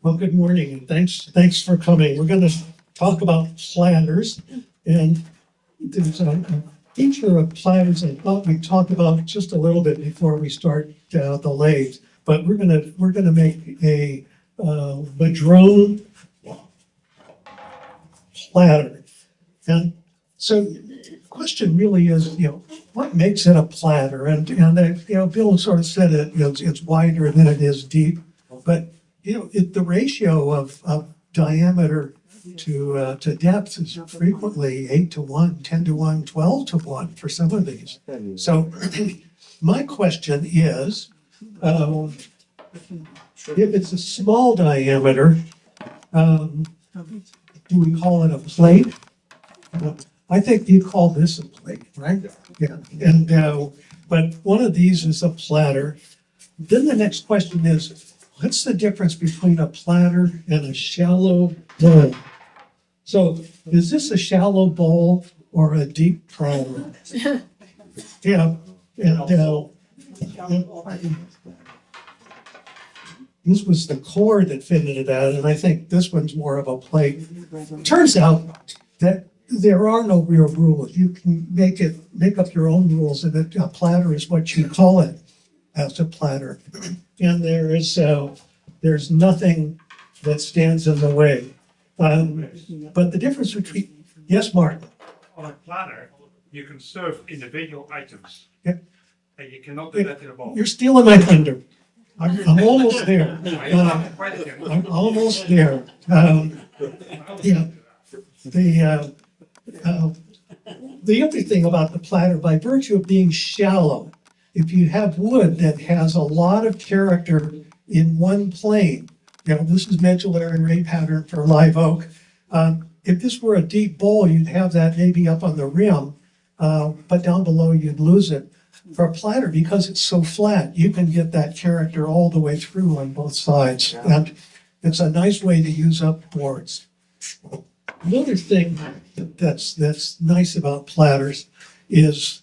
Well, good morning, and thanks for coming. We're going to talk about platters, and there's a feature of platters I thought we'd talk about just a little bit before we start the lathe. But we're gonna make a madrone platter, and so the question really is, what makes it a platter? And Bill sort of said it, it's wider than it is deep, but the ratio of diameter to depth is frequently 8-to-1, 10-to-1, 12-to-1 for some of these. So my question is, if it's a small diameter, do we call it a plate? I think you call this a plate, right? Yeah. And but one of these is a platter. Then the next question is, what's the difference between a platter and a shallow bowl? So is this a shallow bowl or a deep platter? Yeah. And this was the core that fitted that, and I think this one's more of a plate. Turns out that there are no real rules. You can make up your own rules, and a platter is what you call it as a platter. And there's nothing that stands in the way. But the difference between, yes, Mark? On a platter, you can serve individual items. Yeah. And you cannot do that in a bowl. You're stealing my thunder. I'm almost there. I'm almost there. The other thing about the platter, by virtue of being shallow, if you have wood that has a lot of character in one plane, this is medullary ray pattern for live oak. If this were a deep bowl, you'd have that maybe up on the rim, but down below you'd lose it. For a platter, because it's so flat, you can get that character all the way through on both sides. And it's a nice way to use up boards. Another thing that's nice about platters is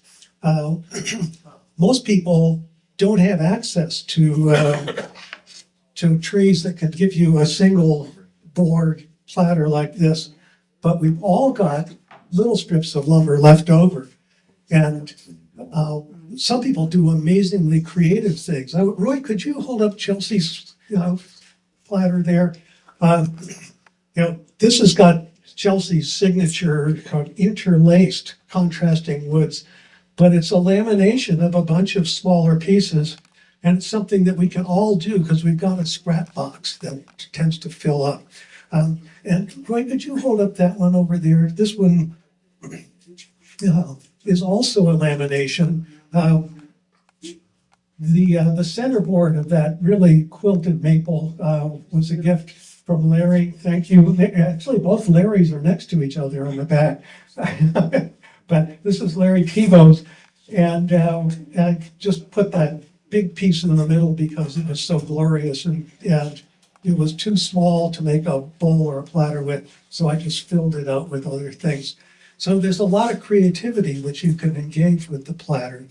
most people don't have access to trees that can give you a single board platter like this, but we've all got little strips of lumber left over. And some people do amazingly creative things. Roy, could you hold up Chelsea's platter there? This has got Chelsea's signature interlaced contrasting woods, but it's a lamination of a bunch of smaller pieces, and it's something that we can all do because we've got a scrap box that tends to fill up. And Roy, could you hold up that one over there? This one is also a lamination. The center board of that really quilted maple was a gift from Larry. Thank you. Actually, both Larrys are next to each other on the back. But this is Larry Pivo's, and I just put that big piece in the middle because it was so glorious, and it was too small to make a bowl or a platter with, so I just filled it out with other things. So there's a lot of creativity which you can engage with the platter.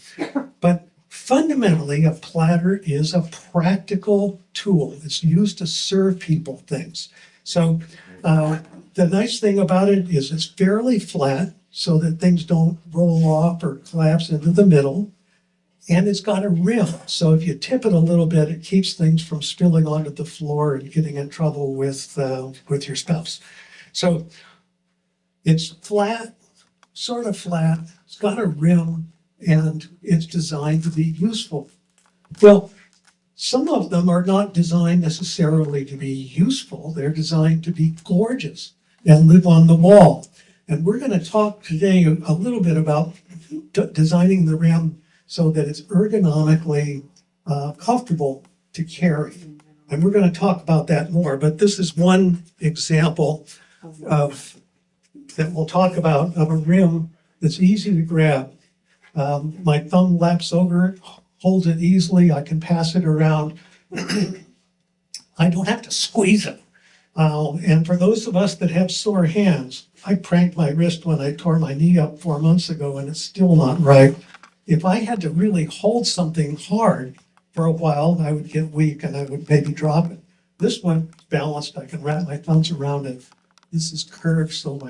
But fundamentally, a platter is a practical tool. It's used to serve people things. So the nice thing about it is it's fairly flat so that things don't roll off or collapse into the middle. And it's got a rim. So if you tip it a little bit, it keeps things from spilling onto the floor and getting in trouble with your spouse. So it's flat, sort of flat, it's got a rim, and it's designed to be useful. Well, some of them are not designed necessarily to be useful. They're designed to be gorgeous and live on the wall. And we're going to talk today a little bit about designing the rim so that it's ergonomically comfortable to carry. And we're going to talk about that more, but this is one example that we'll talk about of a rim that's easy to grab. My thumb laps over it, holds it easily. I can pass it around. I don't have to squeeze it. And for those of us that have sore hands, I pranked my wrist when I tore my knee up 4 months ago, and it's still not right. If I had to really hold something hard for a while, I would get weak and I would maybe drop it. This one balanced, I can wrap my thumbs around it. This is curved, so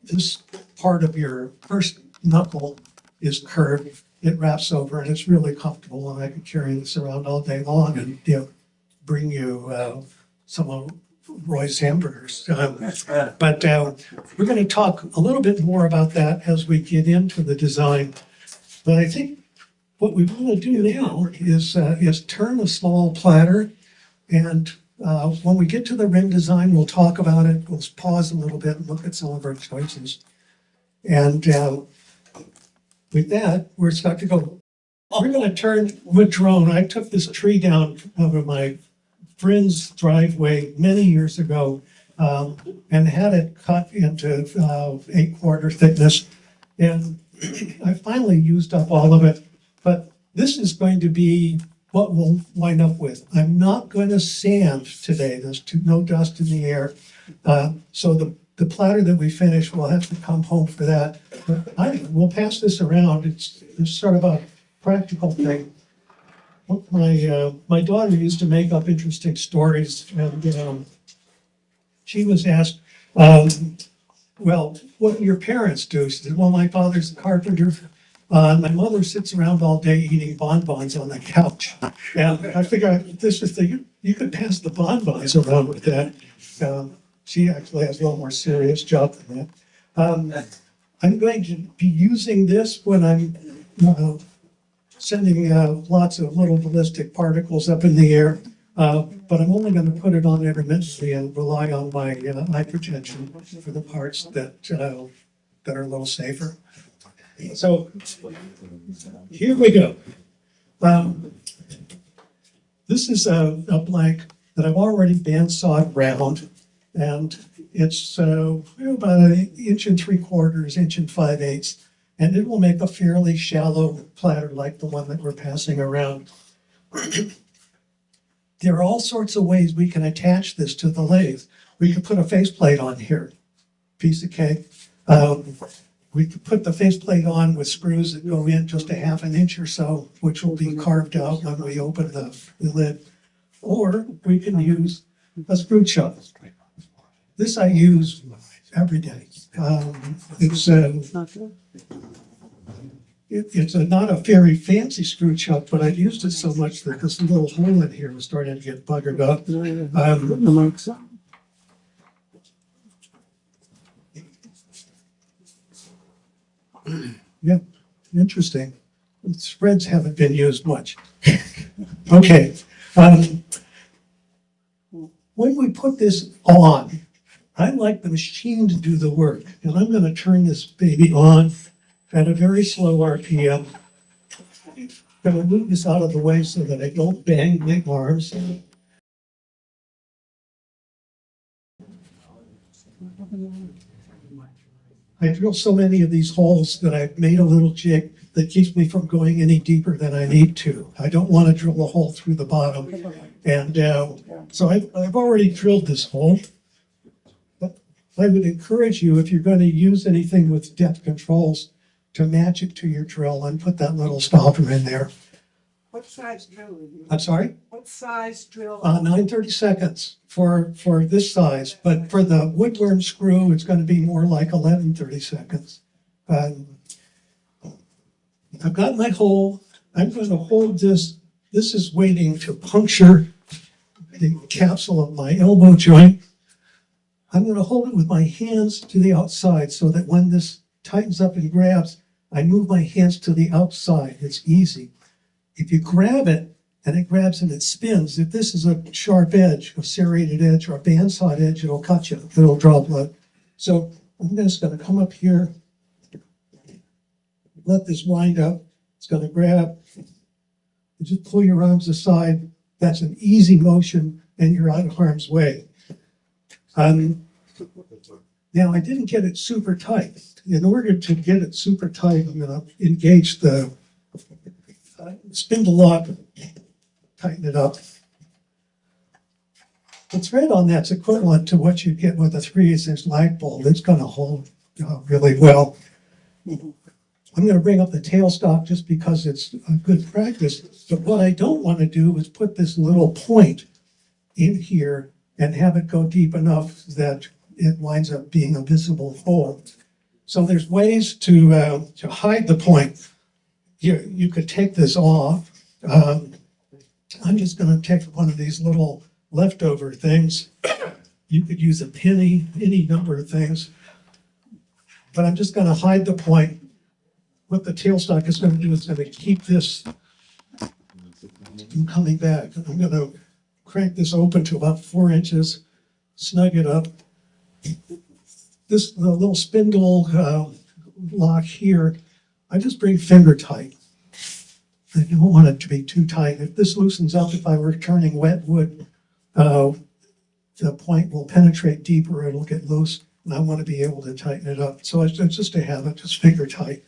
this part of your first knuckle is curved. It wraps over and it's really comfortable, and I can carry this around all day long and, bring you some of Roy's hamburgers. But we're going to talk a little bit more about that as we get into the design. But I think what we want to do now is turn a small platter, and when we get to the rim design, we'll talk about it. We'll pause a little bit and look at some of our choices. And with that, we're starting to go. We're going to turn wood drone. I took this tree down over my friend's driveway many years ago and had it cut into 8-quarter thickness. And I finally used up all of it. But this is going to be what we'll wind up with. I'm not going to sand today. There's no dust in the air. So the platter that we finish, we'll have to come home for that. But we'll pass this around. It's sort of a practical thing. My daughter used to make up interesting stories, and she was asked, well, what do your parents do? She said, well, my father's a carpenter. My mother sits around all day eating bonbons on the couch. And I figured this was you could pass the bonbons around with that. She actually has a little more serious job than that. I'm going to be using this when I'm sending lots of little ballistic particles up in the air. But I'm only going to put it on intermittently and rely on my hypertension for the parts that are a little safer. So here we go. This is a blank that I've already bandsawed round, and it's about 1 3/4 inches, 1 5/8, and it will make a fairly shallow platter like the one that we're passing around. There are all sorts of ways we can attach this to the lathe. We could put a faceplate on here, piece of cake. We could put the faceplate on with screws that go in just 1/2 inch or so, which will be carved out when we open the lid. Or we can use a screw chuck. This I use every day. It's not a very fancy screw chuck, but I've used it so much that this little hole in here is starting to get buggered up. Yeah, interesting. Threads haven't been used much. Okay. When we put this on, I like the machine to do the work, and I'm going to turn this baby on at a very slow RPM. I'm going to move this out of the way so that I don't bang my arms. I drill so many of these holes that I've made a little jig that keeps me from going any deeper than I need to. I don't want to drill a hole through the bottom. And so I've already drilled this hole. But I would encourage you, if you're going to use anything with depth controls, to match it to your drill and put that little stopper in there. What size drill are you? I'm sorry? What size drill? 9/32 for this size, but for the woodworm screw, it's going to be more like 11/32. I've got my hole. I'm going to hold this. This is waiting to puncture the capsule of my elbow joint. I'm going to hold it with my hands to the outside so that when this tightens up and grabs, I move my hands to the outside. It's easy. If you grab it and it grabs and it spins, if this is a sharp edge, a serrated edge, or a bandsawed edge, it'll cut you. It'll draw blood. So I'm just going to come up here, let this wind up. It's going to grab. You just pull your arms aside. That's an easy motion, and you're out of harm's way. Now, I didn't get it super tight. In order to get it super tight, I'm going to engage the spindle lock, tighten it up. The thread on that's equivalent to what you get with a 3/8" light bulb. It's going to hold really well. I'm going to bring up the tailstock just because it's a good practice. But what I don't want to do is put this little point in here and have it go deep enough that it winds up being a visible hole. So there's ways to hide the point. You could take this off. I'm just going to take one of these little leftover things. You could use a penny, any number of things. But I'm just going to hide the point. What the tailstock is going to do is going to keep this from coming back. I'm going to crank this open to about 4 inches, snug it up. The little spindle lock here, I just bring finger tight. I don't want it to be too tight. If this loosens up, if I were turning wet wood, the point will penetrate deeper, it'll get loose, and I want to be able to tighten it up. So it's just a habit, just finger tight.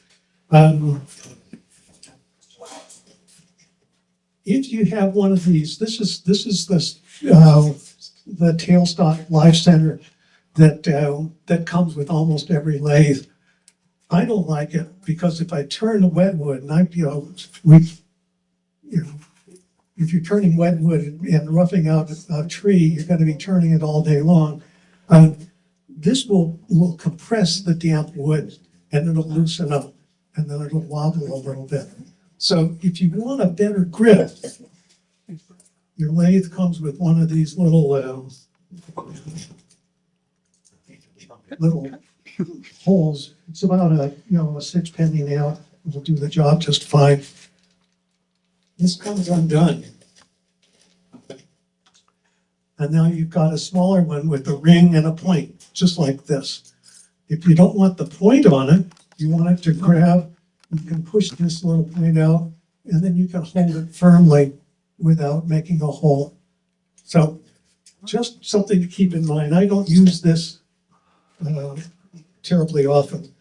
If you have one of these, this is the tailstock life center that comes with almost every lathe. I don't like it because if I turn the wet wood, and if you're turning wet wood and roughing out a tree, you're going to be turning it all day long. This will compress the damp wood and it'll loosen up and then it'll wobble a little bit. So if you want a better grip, your lathe comes with one of these little holes. It's about a 6 penny nail. It'll do the job just fine. This comes undone. And now you've got a smaller one with a ring and a point, just like this. If you don't want the point on it, you want it to grab, you can push this little point out, and then you can hold it firmly without making a hole. So just something to keep in mind. I don't use this terribly often.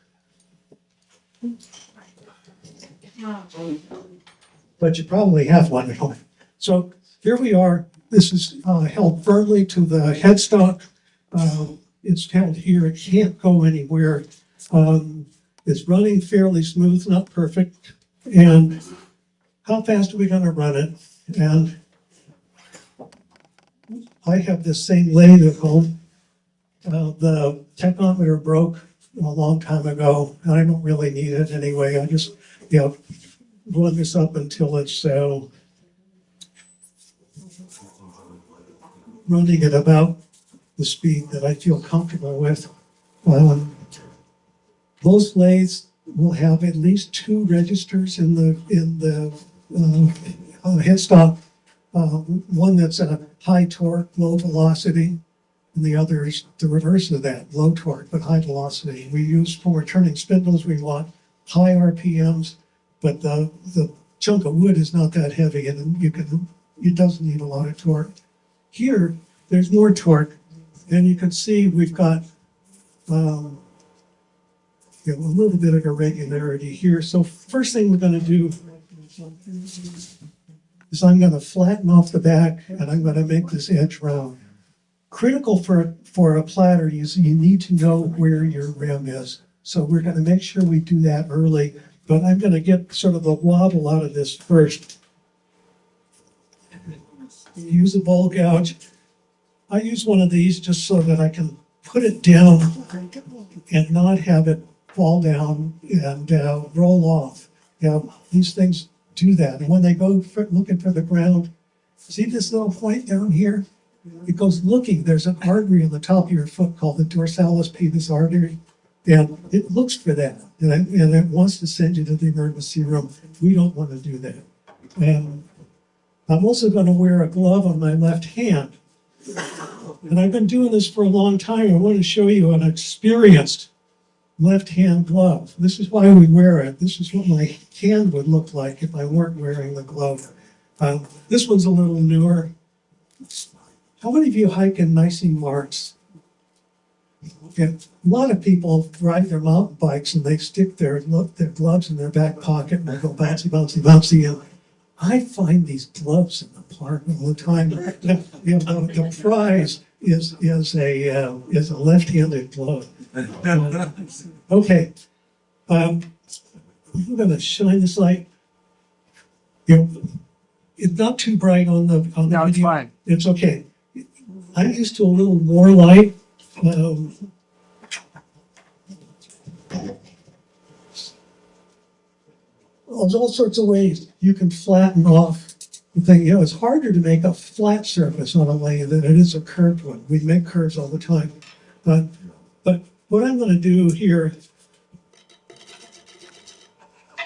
But you probably have one at home. So here we are. This is held firmly to the headstock. It's held here. It can't go anywhere. It's running fairly smooth, not perfect. And how fast are we going to run it? And I have this same lathe at home. The tachometer broke a long time ago, and I don't really need it anyway. I just, run this up until it's running at about the speed that I feel comfortable with. Most lathes will have at least 2 registers in the headstock. One that's a high torque, low velocity, and the other is the reverse of that, low torque but high velocity. We use, when we're turning spindles, we want high RPMs, but the chunk of wood is not that heavy, and it doesn't need a lot of torque. Here, there's more torque, and you can see we've got a little bit of irregularity here. So first thing we're going to do is I'm going to flatten off the back, and I'm going to make this edge round. Critical for a platter is you need to know where your rim is. So we're going to make sure we do that early, but I'm going to get sort of the wobble out of this first. Use a bowl gouge. I use one of these just so that I can put it down and not have it fall down and roll off. These things do that. And when they go looking for the ground, see this little point down here? It goes looking. There's an artery on the top of your foot called the dorsalis pedis artery. And it looks for that. And it wants to send you to the emergency room. We don't want to do that. And I'm also going to wear a glove on my left hand. And I've been doing this for a long time. I want to show you an experienced left-hand glove. This is why we wear it. This is what my hand would look like if I weren't wearing the glove. This one's a little newer. How many of you hike in Nicene marks? A lot of people ride their mountain bikes and they stick their gloves in their back pocket and they go bouncy, bouncy, bouncy. And I find these gloves in the park all the time. The prize is a left-handed glove. Okay, I'm going to shine this light. It's not too bright on the No, it's video. fine. It's okay. I'm used to a little more light. There's all sorts of ways you can flatten off the thing. You know, it's harder to make a flat surface on a lathe than it is a curved one. We make curves all the time. But what I'm going to do here,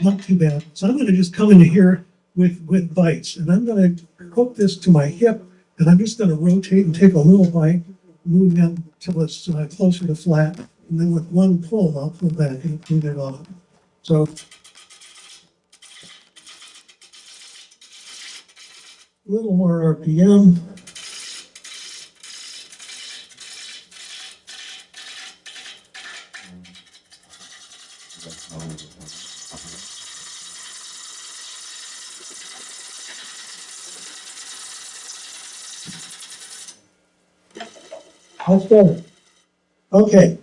not too bad. So I'm going to just come into here with bites, and I'm going to hook this to my hip, and I'm just going to rotate and take a little bite, move in till it's closer to flat, and then with one pull, I'll pull back and clean it off. So a little more RPM. How's better? Okay.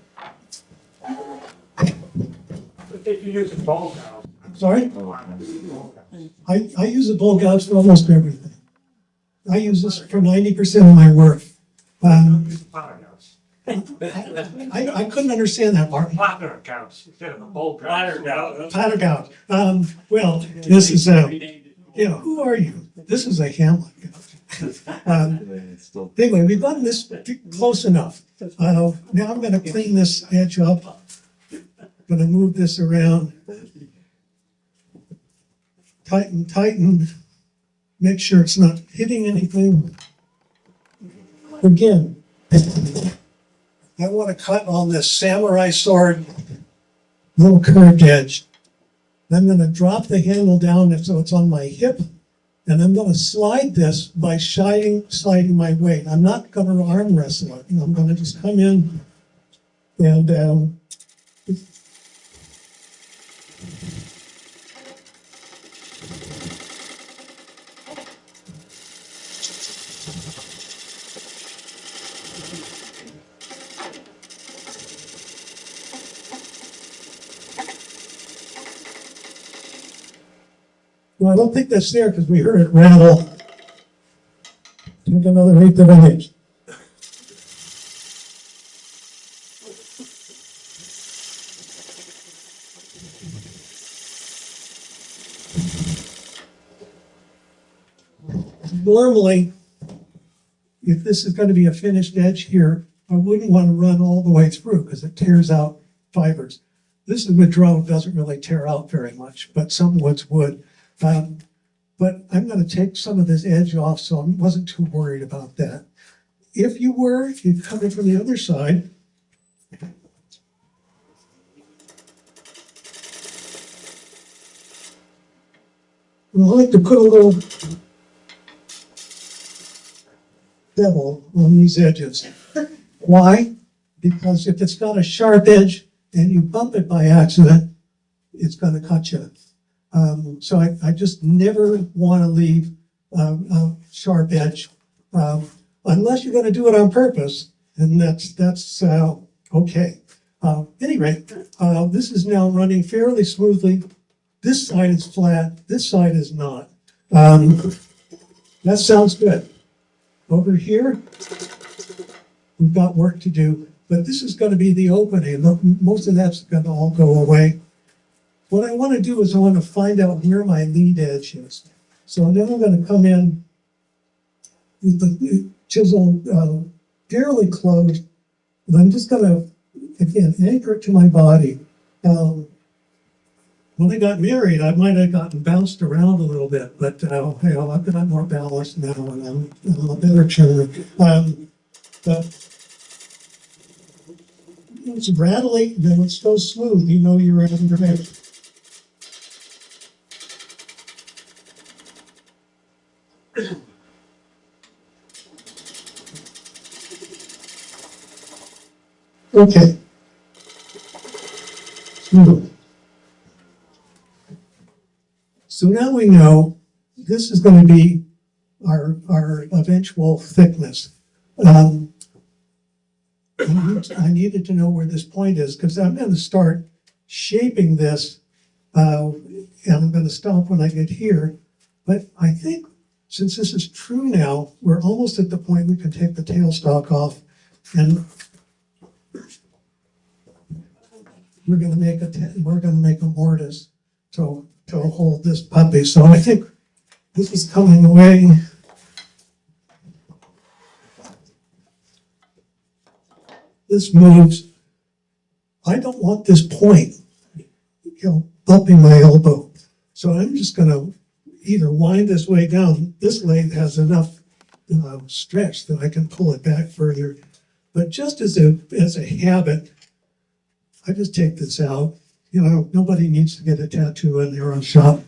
If you use a ball gouge. Sorry? I use a bowl gouge for almost everything. I use this for 90% of my work. Platter gouge. I couldn't understand that, Mark. Platter gouge instead of a ball gouge. Platter gouge. Platter gouge. Well, this is, who are you? This is a Hamlet gouge. Anyway, we've gotten this close enough. Now I'm going to clean this edge up. Going to move this around. Tighten. Make sure it's not hitting anything. Again, I want to cut on this samurai sword, little curved edge. I'm going to drop the handle down so it's on my hip, and I'm going to slide this by sliding my weight. I'm not going to arm wrestle it. I'm going to just come in and well, I don't think that's there because we heard it rattle. Take another eighth of an inch. Normally, if this is going to be a finished edge here, I wouldn't want to run all the way through because it tears out fibers. This is Madrone, doesn't really tear out very much, but some woods would. But I'm going to take some of this edge off, so I wasn't too worried about that. If you were, you'd come in from the other side. And I like to put a little bevel on these edges. Why? Because if it's got a sharp edge and you bump it by accident, it's going to cut you. So I just never want to leave a sharp edge, unless you're going to do it on purpose, and that's okay. Anyway, this is now running fairly smoothly. This side is flat, this side is not. That sounds good. Over here, we've got work to do, but this is going to be the opening. Most of that's going to all go away. What I want to do is I want to find out where my lead edge is. So then I'm going to come in with the chisel fairly close, and I'm just going to, again, anchor it to my body. When I got married, I might have gotten bounced around a little bit, but I've got more balance now, and I'm a better turner. But it's rattly, then it's so smooth, you know you're in your head. Okay. Smooth. So now we know this is going to be our eventual thickness. I needed to know where this point is because I'm going to start shaping this, and I'm going to stop when I get here. But I think since this is true now, we're almost at the point we can take the tailstock off, and we're gonna make a mortise to hold this puppy. So I think this is coming away. This moves. I don't want this point, bumping my elbow. So I'm just gonna either wind this way down. This leg has enough stretch that I can pull it back further. But just as a habit, I just take this out. Nobody needs to get a tattoo in their own shop.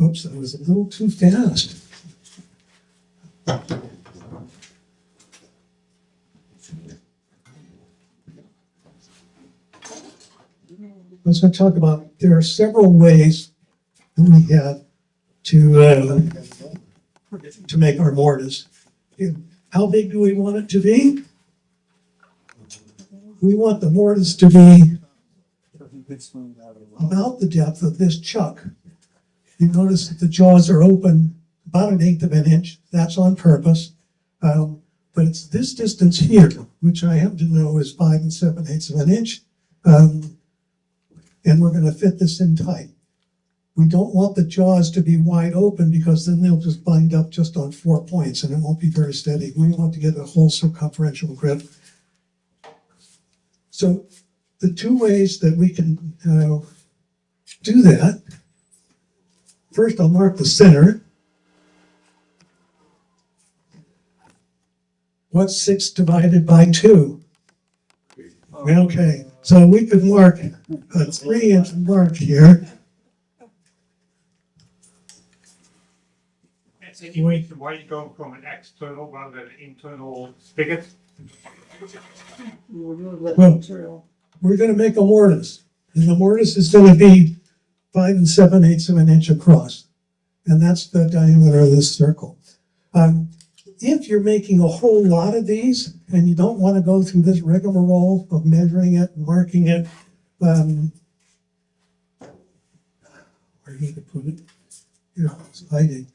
Oops, that was a little too fast. Let's talk about, there are several ways that we have to make our mortise. How big do we want it to be? We want the mortise to be about the depth of this chuck. You notice that the jaws are open about 1/8 of an inch. That's on purpose. But it's this distance here, which I happen to know is 5 7/8 of an inch. And we're going to fit this in tight. We don't want the jaws to be wide open because then they'll just bind up just on 4 points and it won't be very steady. We want to get a whole circumferential grip. So the two ways that we can do that, first I'll mark the center. What's 6 divided by 2? Okay, so we could mark a 3-inch mark here. Any reason why you go from an external rather than an internal spigot? Well, we're going to make a mortise, and the mortise is going to be 5 7/8 of an inch across, and that's the diameter of this circle. If you're making a whole lot of these and you don't want to go through this rigmarole of measuring it and marking it, where do you put it? It's hiding.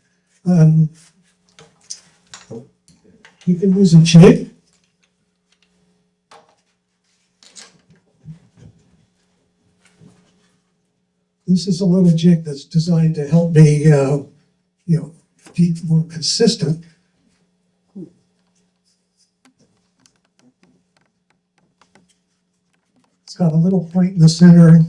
You can use a jig. This is a little jig that's designed to help me, be more consistent. It's got a little point in the center.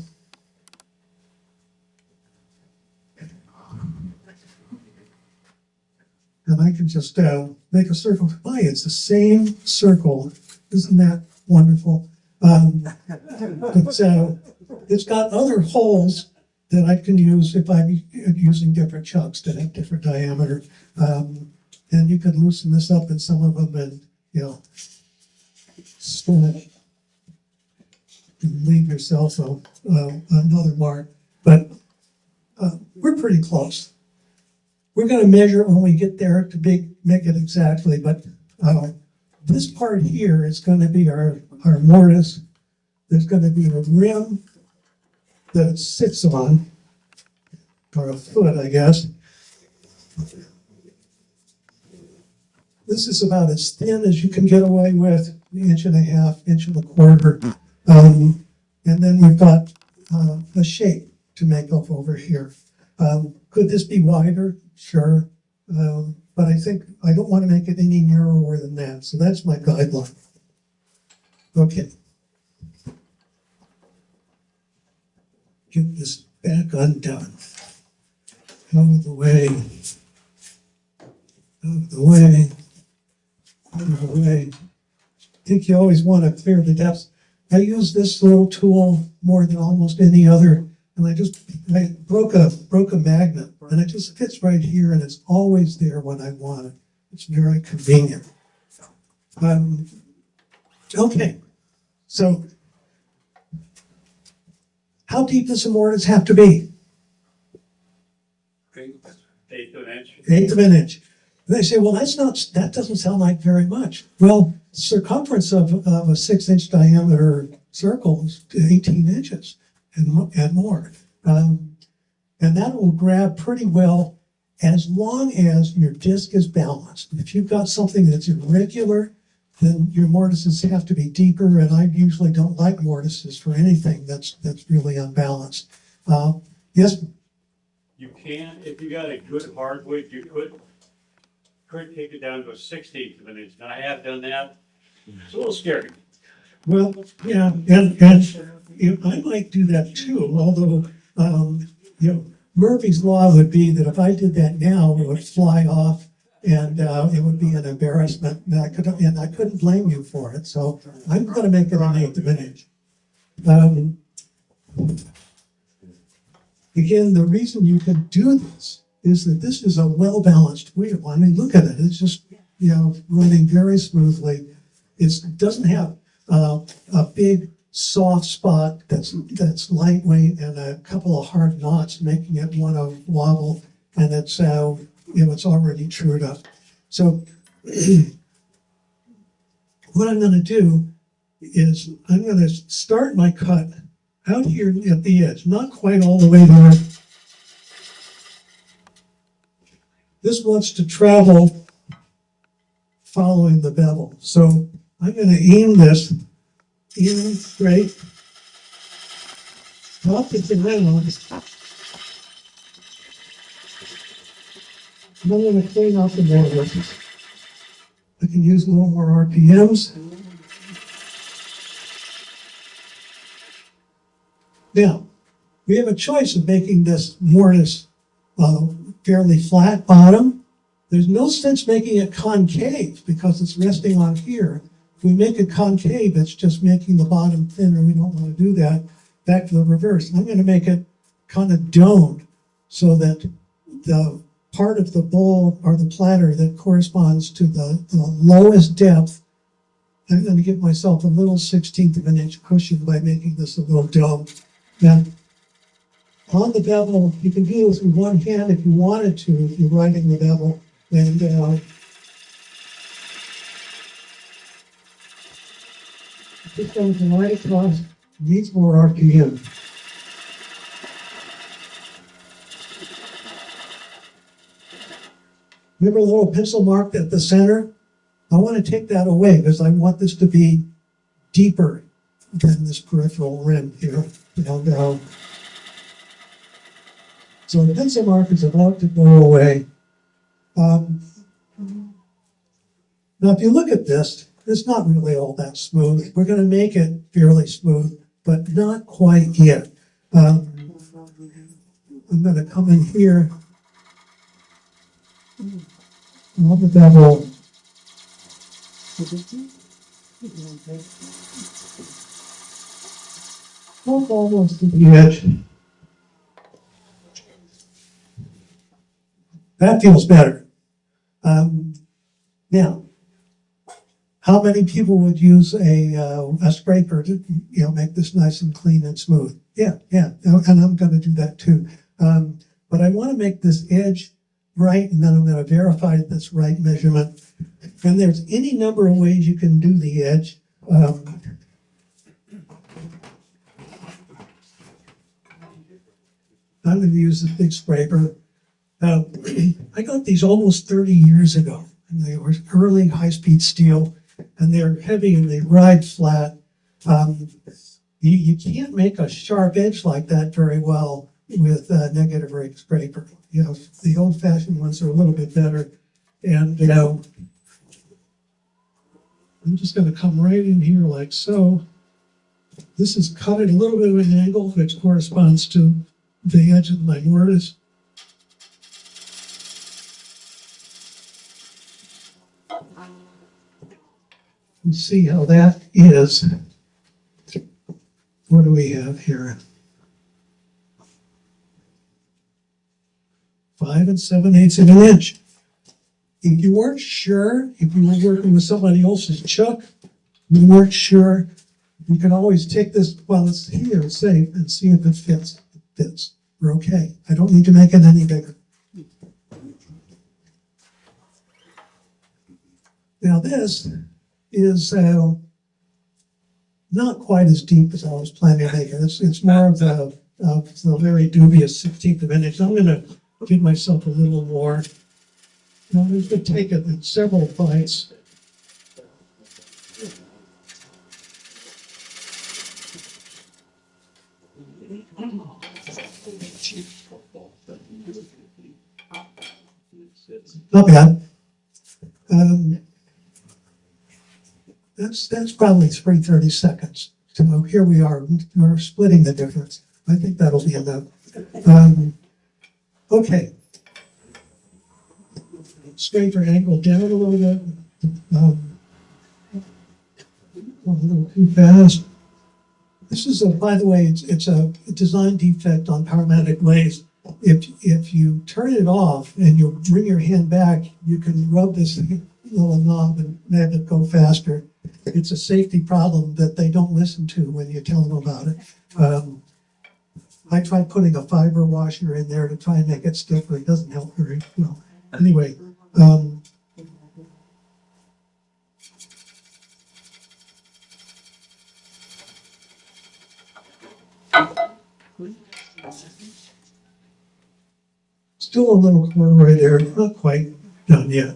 And I can just make a circle. It's the same circle. Isn't that wonderful? It's got other holes that I can use if I'm using different chucks that have different diameter. And you can loosen this up in some of them and, spin it. And leave yourself another mark. But we're pretty close. We're going to measure when we get there to make it exactly, but this part here is going to be our mortise. There's going to be a rim that it sits on, or a foot, I guess. This is about as thin as you can get away with, 1.5 inches, 1.25 inches. And then we've got a shape to make up over here. Could this be wider? Sure. But I think I don't want to make it any narrower than that. So that's my guideline. Okay. Get this back undone. Out of the way. Out of the way. Out of the way. I think you always want to clear the depths. I use this little tool more than almost any other, and I broke a magnet, and it just fits right here, and it's always there when I want it. It's very convenient. Okay, so how deep does the mortise have to be? 1/8 of an inch. 1/8 of an inch. And they say, well, that doesn't sound like very much. Well, circumference of a 6-inch diameter circle is 18 inches. and more. And that will grab pretty well as long as your disc is balanced. If you've got something that's irregular, then your mortises have to be deeper, and I usually don't like mortises for anything that's really unbalanced. Yes, You can, if you got a good hardwood, you could take it down to a 1/16 of an inch. Now, I have done that. It's a little scary. well, yeah, and you know, I might do that too, although, you know, Murphy's Law would be that if I did that now, it would fly off and it would be an embarrassment, and I couldn't blame you for it, so I'm gonna make it an 1/8 of an inch. Again, the reason you can do this is that this is a well-balanced wheel. I mean, look at it, it's just, you know, running very smoothly. It doesn't have a big soft spot that's lightweight and a couple of hard knots making it want to wobble, and it's you know, it's already trued up. So what I'm going to do is I'm going to start my cut out here at the edge, not quite all the way there. This wants to travel following the bevel. So I'm going to aim this in straight, up at the middle. And I'm going to clean out the mortise. I can use a little more RPMs. Now, we have a choice of making this mortise fairly flat bottom. There's no sense making it concave because it's resting on here. If we make it concave, it's just making the bottom thinner. We don't want to do that. Back to the reverse. I'm going to make it kind of domed so that the part of the bowl or the platter that corresponds to the lowest depth, I'm going to give myself a little 1/16 of an inch cushion by making this a little domed. Now, on the bevel, you can do this with one hand if you wanted to, if you're riding the bevel. And this goes right across, needs more RPM. Remember the little pencil mark at the center? I want to take that away because I want this to be deeper than this peripheral rim here. And, so the pencil mark is about to go away. Now, if you look at this, it's not really all that smooth. We're going to make it fairly smooth, but not quite yet. I'm going to come in here. I'll put that roll. Almost to the edge. That feels better. Now, how many people would use a scraper to, you know, make this nice and clean and smooth? Yeah, and I'm going to do that too. But I want to make this edge right, and then I'm going to verify this right measurement. And there's any number of ways you can do the edge. I'm going to use this big scraper. I got these almost 30 years ago, and they were early high-speed steel, and they're heavy and they ride flat. You can't make a sharp edge like that very well with a negative rate scraper. You know, the old-fashioned ones are a little bit better. And, you know, I'm just going to come right in here like so. This is cut at a little bit of an angle, which corresponds to the edge of my mortise. And see how that is. What do we have here? 5 7/8 of an inch. If you weren't sure, if you were working with somebody else's chuck, you weren't sure, you can always take this while it's here, it's safe, and see if it fits. It fits. We're okay. I don't need to make it any bigger. Now this is not not quite as deep as I was planning to make it. It's more of the very dubious 16th of an inch. I'm gonna give myself a little more. You know, I'm gonna take it in several bites. Not bad. That's probably 30 seconds. So here we are. We're splitting the difference. I think that'll be enough. Okay. Straight your ankle down a little bit. A little too fast. This is by the way, it's a design defect on Powermatic lathes. If you turn it off and you bring your hand back, you can rub this little knob and make it go faster. It's a safety problem that they don't listen to when you tell them about it. I tried putting a fiber washer in there to try and make it stiffer. It doesn't help very well. Anyway, still a little corduroy there, not quite done yet.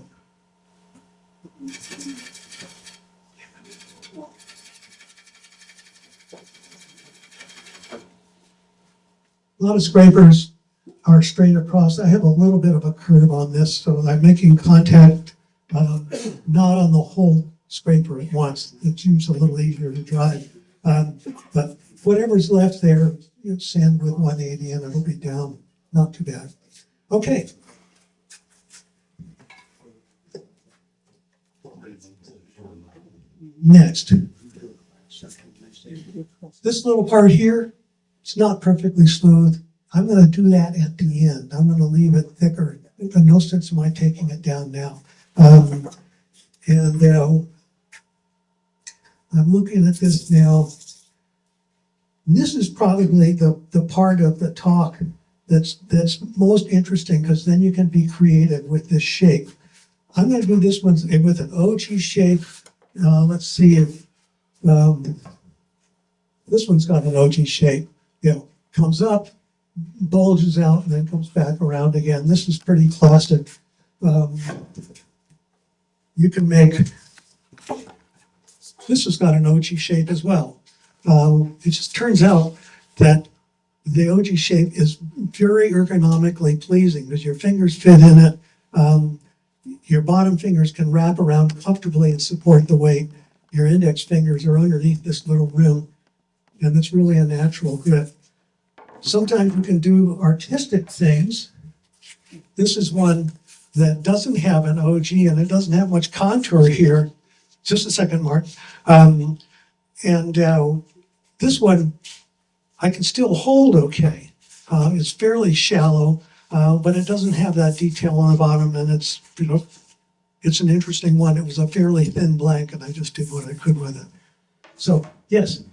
A lot of scrapers are straight across. I have a little bit of a curve on this, so I'm making contact not on the whole scraper at once. It seems a little easier to drive. But whatever's left there, you sand with 180 and it'll be down. Not too bad. Okay. Next. This little part here, it's not perfectly smooth. I'm going to do that at the end. I'm going to leave it thicker. No sense in my taking it down now. I'm looking at this now. This is probably the part of the talk that's most interesting, because then you can be creative with this shape. I'm going to do this one with an OG shape. Let's see if this one's got an OG shape. You know, comes up, bulges out, and then comes back around again. This is pretty classic. You can make, this has got an OG shape as well. It just turns out that the OG shape is very ergonomically pleasing because your fingers fit in it. Your bottom fingers can wrap around comfortably and support the weight. Your index fingers are underneath this little rim, and it's really a natural grip. Sometimes you can do artistic things. This is one that doesn't have an OG and it doesn't have much contour here. Just a second, Mark. This one, I can still hold okay. It's fairly shallow, but it doesn't have that detail on the bottom, and it's, you know, it's an interesting one. It was a fairly thin blank, and I just did what I could with it. So, yes.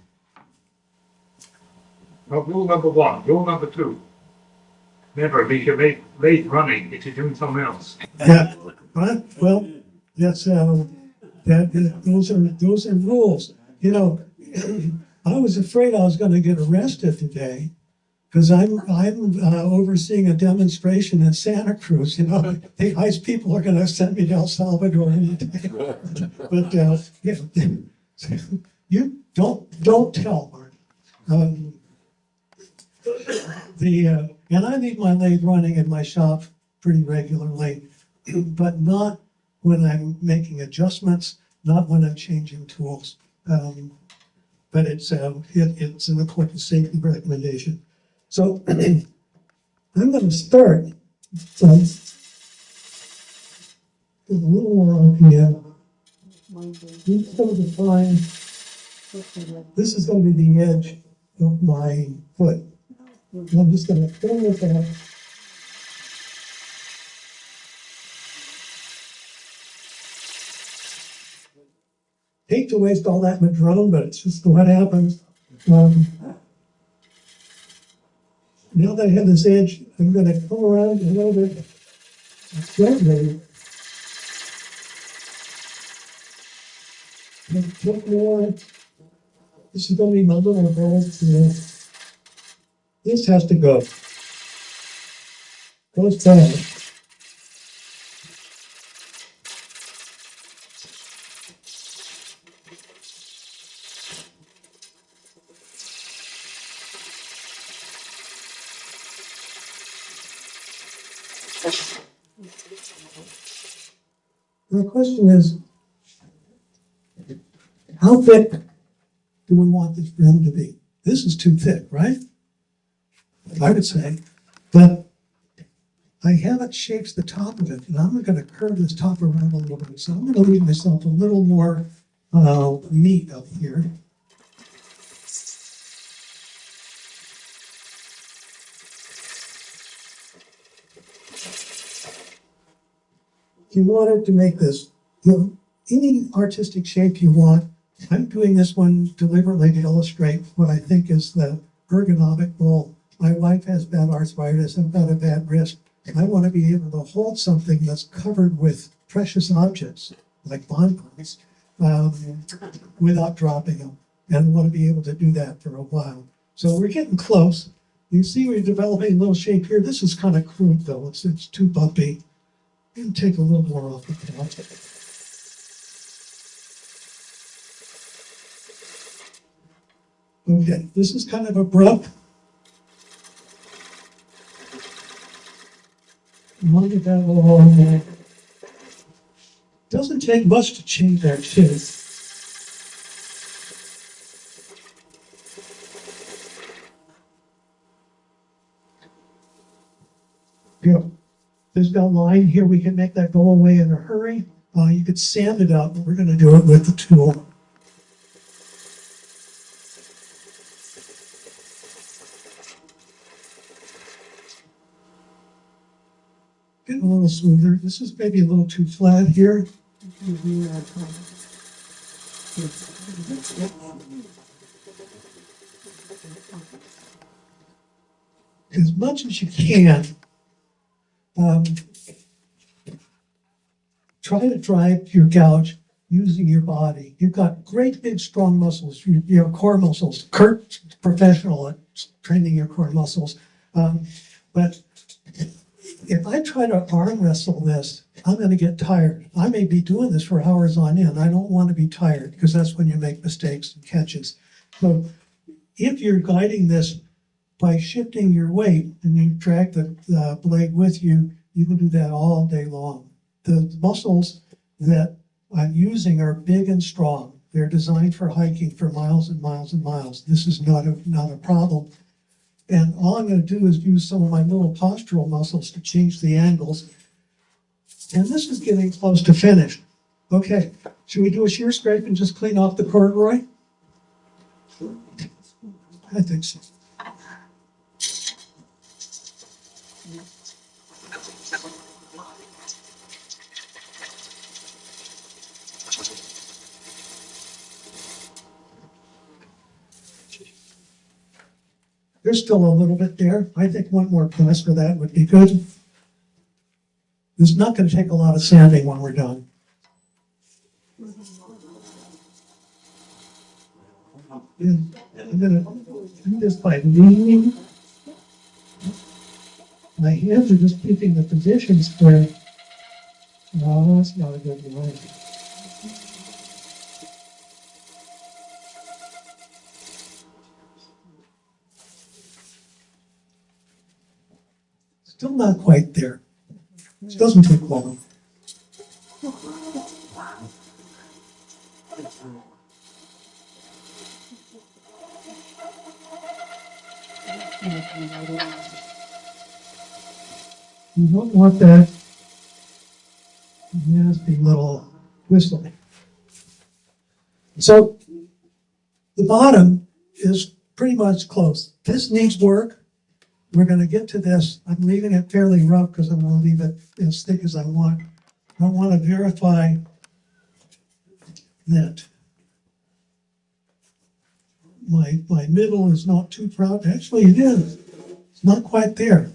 Well, rule number one. Rule number two. Never leave your lathe running if you're doing something else. Yeah. Well, that's those are rules. You know, I was afraid I was going to get arrested today because I'm overseeing a demonstration in Santa Cruz. You know, the ICE people are going to send me to El Salvador any day. But yeah, you don't tell, Mark. And I leave my lathe running in my shop pretty regularly, but not when I'm making adjustments, not when I'm changing tools. But it's an important safety recommendation. So I'm going to start with a little more RPM. This is going to be the edge of my foot. I'm just going to fill it out. Hate to waste all that madrone, but it's just what happens. Now that I have this edge, I'm going to come around a little bit gently. And put more. This is gonna be my little roll. This has to go. Goes down. The question is, how thick do we want this rim to be? This is too thick, right? I would say, but I haven't shaped the top of it, and I'm gonna curve this top around a little bit. So I'm gonna leave myself a little more meat up here. If you wanted to make this, any artistic shape you want, I'm doing this one deliberately to illustrate what I think is the ergonomic goal. My wife has bad arthritis, I've got a bad wrist. I want to be able to hold something that's covered with precious objects, like bonbons, without dropping them. And I want to be able to do that for a while. So we're getting close. You see we're developing a little shape here. This is kind of crude though, it's too bumpy. And take a little more off the top. Okay, this is kind of abrupt. Look at that little. Doesn't take much to change that shape. Yeah. There's no line here. We can make that go away in a hurry. You could sand it out, but we're going to do it with the tool. Getting a little smoother. This is maybe a little too flat here. As much as you can, try to drive your gouge using your body. You've got great big strong muscles, your core muscles. Kurt's professional at training your core muscles. But if I try to arm wrestle this, I'm going to get tired. I may be doing this for hours on end. I don't want to be tired because that's when you make mistakes and catches. So if you're guiding this by shifting your weight and you drag the blade with you, you can do that all day long. The muscles that I'm using are big and strong. They're designed for hiking for miles and miles and miles. This is not a problem. And all I'm going to do is use some of my little postural muscles to change the angles. And this is getting close to finished. Okay, should we do a shear scrape and just clean off the corduroy? I think so. There's still a little bit there. I think one more pass for that would be good. It's not going to take a lot of sanding when we're done. And I'm going to do this by leaning. My hands are just keeping the positions where. No, that's not a good one. Still not quite there. It doesn't take long. You don't want that nasty little whistle. So the bottom is pretty much close. This needs work. We're going to get to this. I'm leaving it fairly rough because I'm going to leave it as thick as I want. I want to verify that my middle is not too proud. Actually, it is. It's not quite there.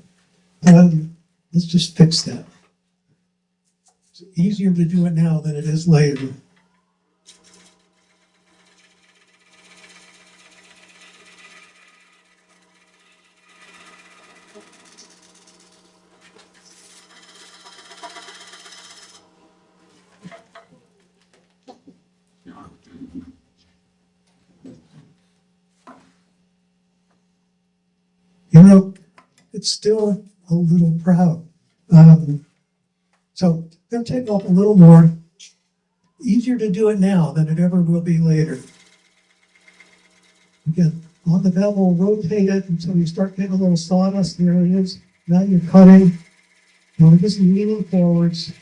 Let's just fix that. It's easier to do it now than it is later. you know, it's still a little proud. So they'll take off a little more. Easier to do it now than it ever will be later. Again, on the bevel, rotate it until you start getting a little sawdust. There it is. Now you're cutting. Now we're just leaning forwards.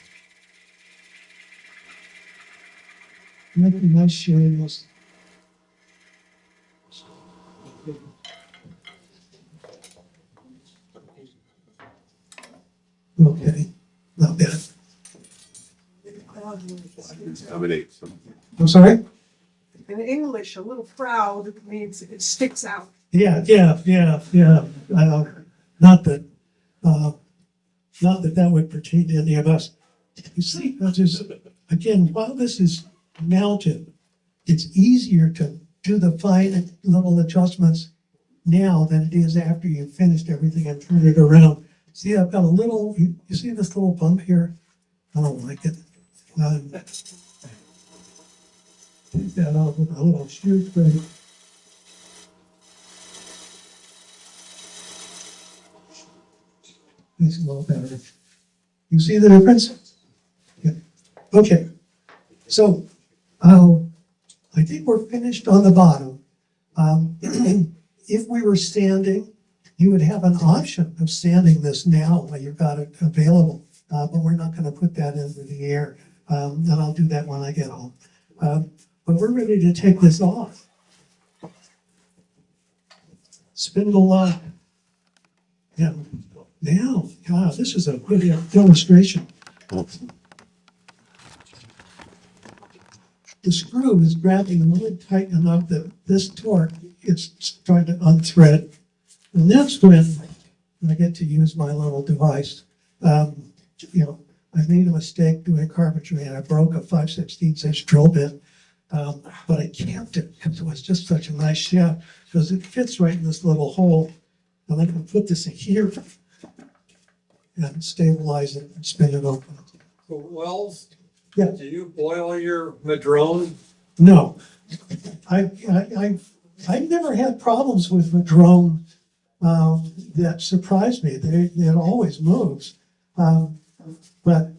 Making nice shapes. Okay, not bad. I'm sorry? In English, a little proud means it sticks out. Yeah. Not that that would pertain to any of us. You see, that's just, again, while this is mounted, it's easier to do the fine little adjustments now than it is after you've finished everything and turned it around. See, I've got a little, you see this little bump here? I don't like it. Take that off with a little shoe spray. It's a little better. You see the difference? Yeah. Okay. So, I think we're finished on the bottom. If we were sanding, you would have an option of sanding this now while you've got it available. But we're not going to put that into the air. And I'll do that when I get home. But we're ready to take this off. Spindle lock. Yeah. Now, God, this is a good illustration. The screw is grabbing really tight enough that this torque is trying to unthread. And that's when I get to use my little device. I made a mistake doing carpentry and I broke a 5/16 inch drill bit. But I kept it because it was just such a nice shaft because it fits right in this little hole. And I can put this in here and stabilize it and spin it open. So, Wells, Yeah. do you boil your madrone? No, I've never had problems with the drone that surprised me. It always moves. But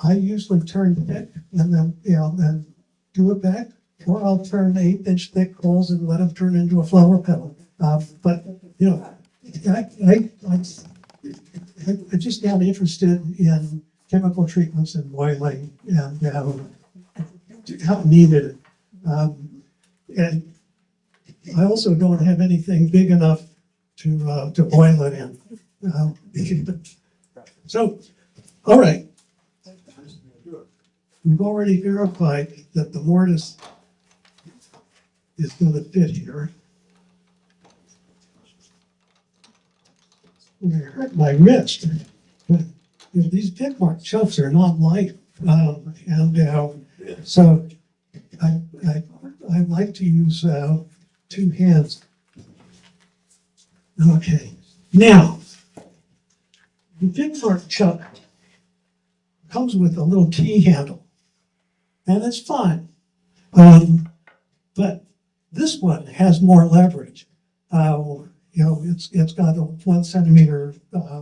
I usually turn thick and then, and do it back, or I'll turn 1/8 thick holes and let them turn into a flower petal. But, I'm just not interested in chemical treatments and boiling and how needed. And I also don't have anything big enough to boil it in. So, all right. We've already verified that the mortise is going to fit here. It hurt my wrist. These big mark chucks are not light, so I like to use 2 hands. Okay, now the big mark chuck comes with a little key handle, and it's fine. But this one has more leverage. It's got a 1 centimeter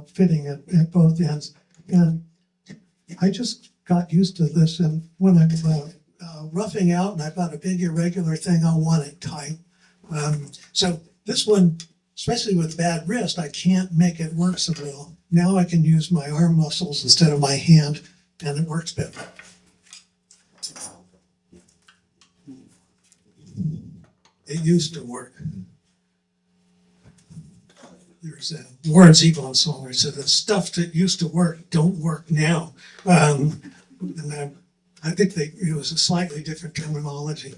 fitting at both ends. And I just got used to this, and when I'm roughing out and I've got a big irregular thing, I want it tight. So this one, especially with bad wrist, I can't make it work so well. Now I can use my arm muscles instead of my hand, and it works better. It used to work. There's a Warren Zevon song where it said the stuff that used to work don't work now. And I think it was a slightly different terminology,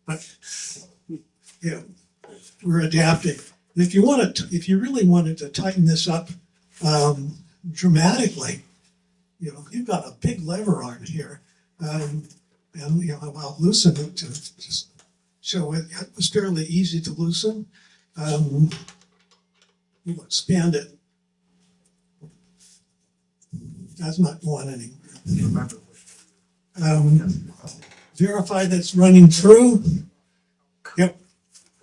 but yeah, we're adapting. And if you really wanted to tighten this up dramatically, you've got a big lever arm here, and I'll loosen it to just show it. It was fairly easy to loosen. We'll expand it. That's not going anywhere. Verify that's running through. Yep.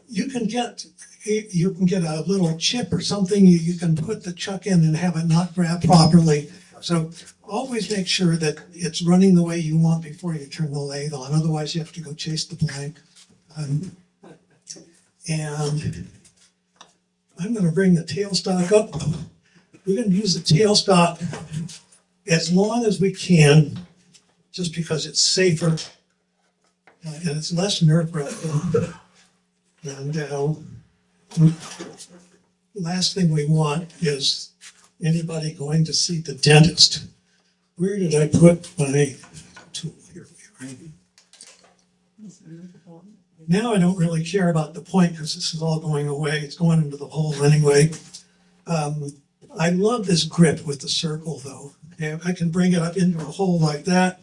You can get you can get a little chip or something, you can put the chuck in and have it not grab properly. So always make sure that it's running the way you want before you turn the lathe on. Otherwise, you have to go chase the blank. And I'm going to bring the tailstock up. We're going to use the tailstock as long as we can, just because it's safer and it's less nerve-wracking. And last thing we want is anybody going to see the dentist. Where did I put my tool? Here we are. Now I don't really care about the point because this is all going away. It's going into the hole anyway. I love this grip with the circle though. And I can bring it up into a hole like that,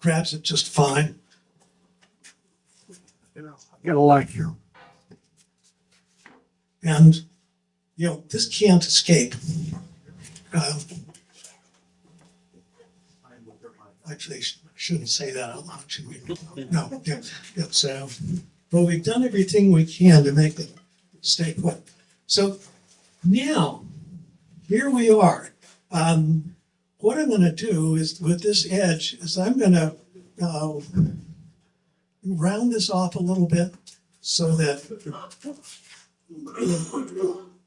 grabs it just fine. You know, I gotta like you. And, you know, this can't escape. Actually, I shouldn't say that out loud, should we? No, it's, well, we've done everything we can to make it stay put. So now, here we are. What I'm gonna do is, with this edge, is I'm gonna round this off a little bit so that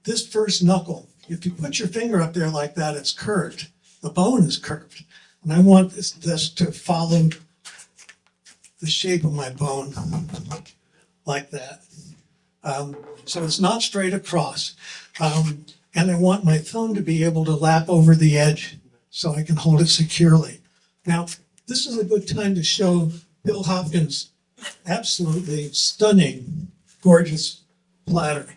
this first knuckle, if you put your finger up there like that, it's curved. The bone is curved. And I want this to follow the shape of my bone like that. So it's not straight across. And I want my thumb to be able to lap over the edge so I can hold it securely. Now, this is a good time to show Bill Hopkins' absolutely stunning, gorgeous platter.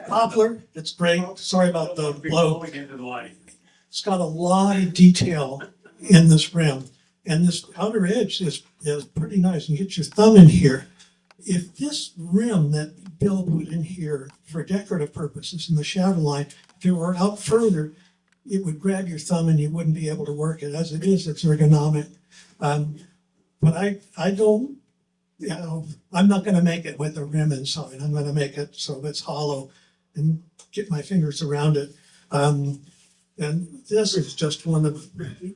Poplar, it's great. Sorry about the blow. Into the light. It's got a lot of detail in this rim. And this outer edge is pretty nice. You get your thumb in here. If this rim that Bill put in here for decorative purposes in the shadow line, if it were out further, it would grab your thumb and you wouldn't be able to work it. As it is, it's ergonomic. But I don't, you know, I'm not gonna make it with a rim inside. I'm gonna make it so it's hollow and get my fingers around it. And this is just one of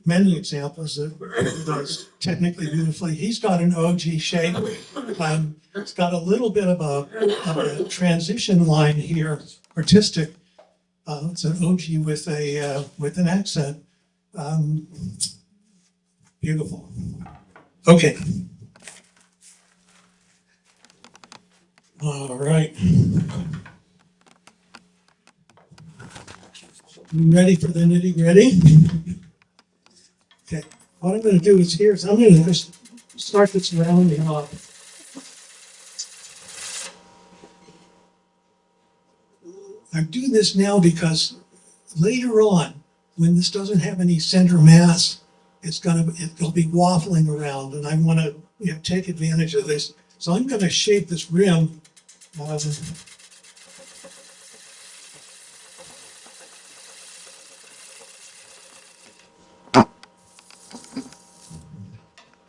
many examples that does technically beautifully. He's got an OG shape. It's got a little bit of a transition line here, artistic. It's an OG with an accent. Beautiful. Okay. All right. Ready for the nitty gritty? Okay, what I'm going to do is I'm going to just start this rounding off. I do this now because later on, when this doesn't have any center mass, it'll be waffling around, and I want to take advantage of this. So I'm going to shape this rim.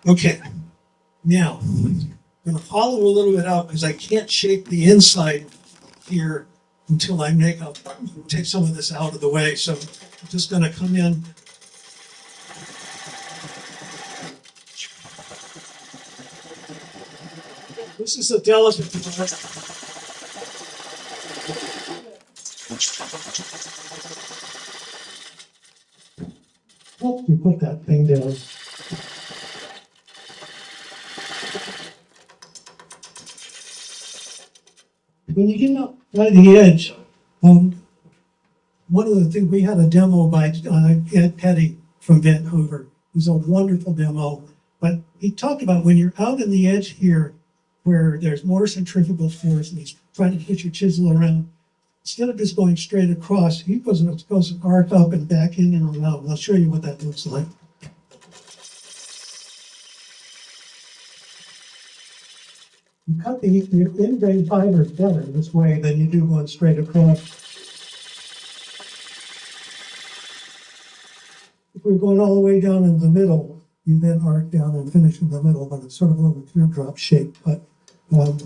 Okay, now I'm going to hollow a little bit out because I can't shape the inside here until I take some of this out of the way. So I'm just going to come in. This is a delicate part. Help me put that thing down. When you get up by the edge, one of the things, we had a demo by Ed Petty from Vancouver. It was a wonderful demo, but he talked about when you're out in the edge here, where there's more centrifugal force and he's trying to get your chisel around, instead of just going straight across, he was supposed to arc up and back in and around. I'll show you what that looks like. You cut the in-grain fibers better this way than you do going straight across. If we're going all the way down in the middle, you then arc down and finish in the middle, but it's sort of a little teardrop shape. But Um,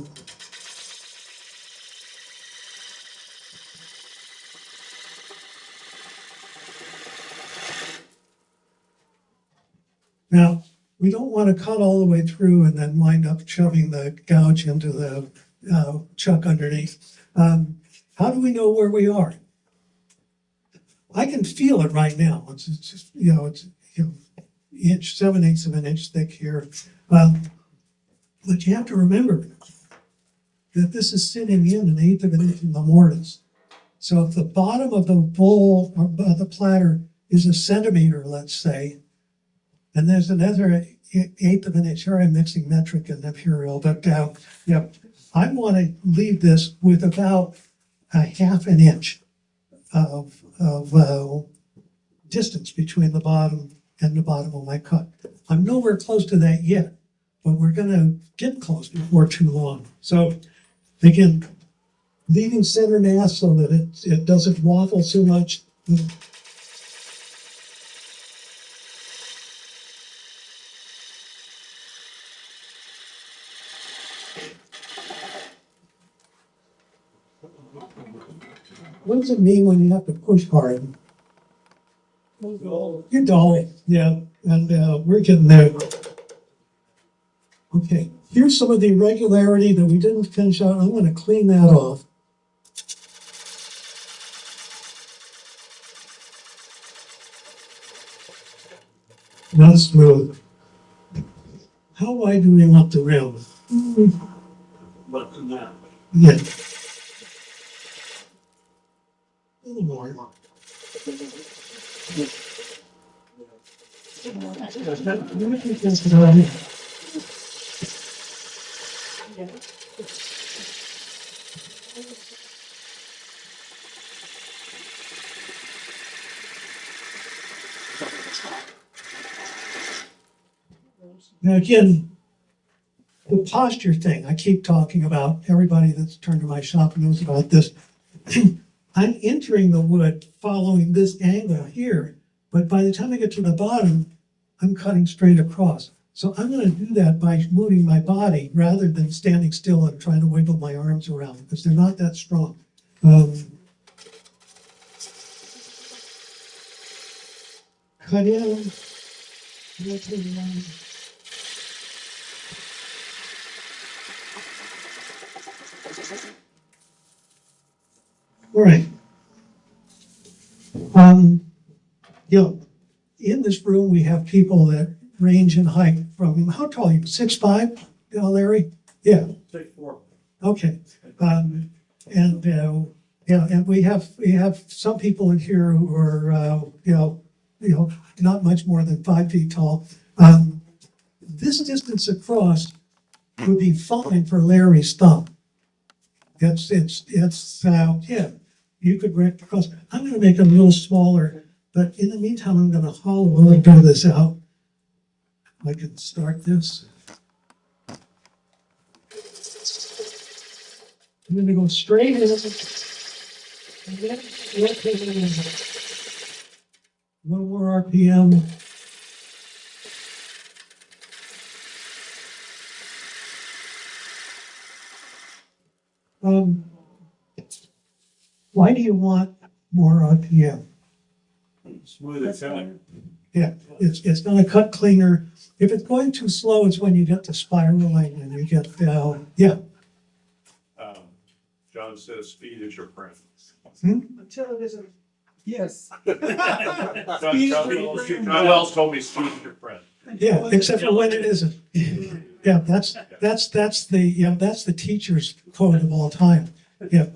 Now, we don't want to cut all the way through and then wind up shoving the gouge into the chuck underneath. How do we know where we are? I can feel it right now. It's just, it's inch, 7/8 of an inch thick here. But you have to remember that this is sitting in 1/8 of an inch in the mortise. So if the bottom of the bowl or the platter is a centimeter, let's say, and there's another 1/8 of an inch, here I'm mixing metric and imperial, but I want to leave this with about a 1/2 inch of distance between the bottom and the bottom of my cut. I'm nowhere close to that yet, but we're going to get close before too long. So again, leaving center mass so that it doesn't waffle so much. What does it mean when you have to push hard? You're dull, yeah, and we're getting there. Okay, here's some of the irregularity that we didn't finish out. I'm going to clean that off. Not smooth. How wide do we want the rim? But now, Yeah. A little more. Now again, the posture thing I keep talking about, everybody that's turned to my shop knows about this. I'm entering the wood following this angle here, but by the time I get to the bottom, I'm cutting straight across. So I'm going to do that by moving my body rather than standing still and trying to wiggle my arms around because they're not that strong. Cut in. All right. In this room, we have people that range in height from, how tall are you, 6'5", Larry? Yeah, 6'4". okay. And we have some people in here who are, not much more than 5 feet tall. This distance across would be fine for Larry's thumb. You could rent across. I'm gonna make it a little smaller, but in the meantime, I'm gonna hollow a little bit of this out. I can start this. I'm gonna go straight in. And then rotate it in. A little more RPM. Why do you want more RPM? Smooth it out. Yeah, it's gonna cut cleaner. If it's going too slow, it's when you get to spiraling and you get, John says speed is your friend. Until it isn't. Yes. John Wells told me speed is your friend. yeah, except for when it isn't. Yeah, that's the teacher's quote of all time. Yeah,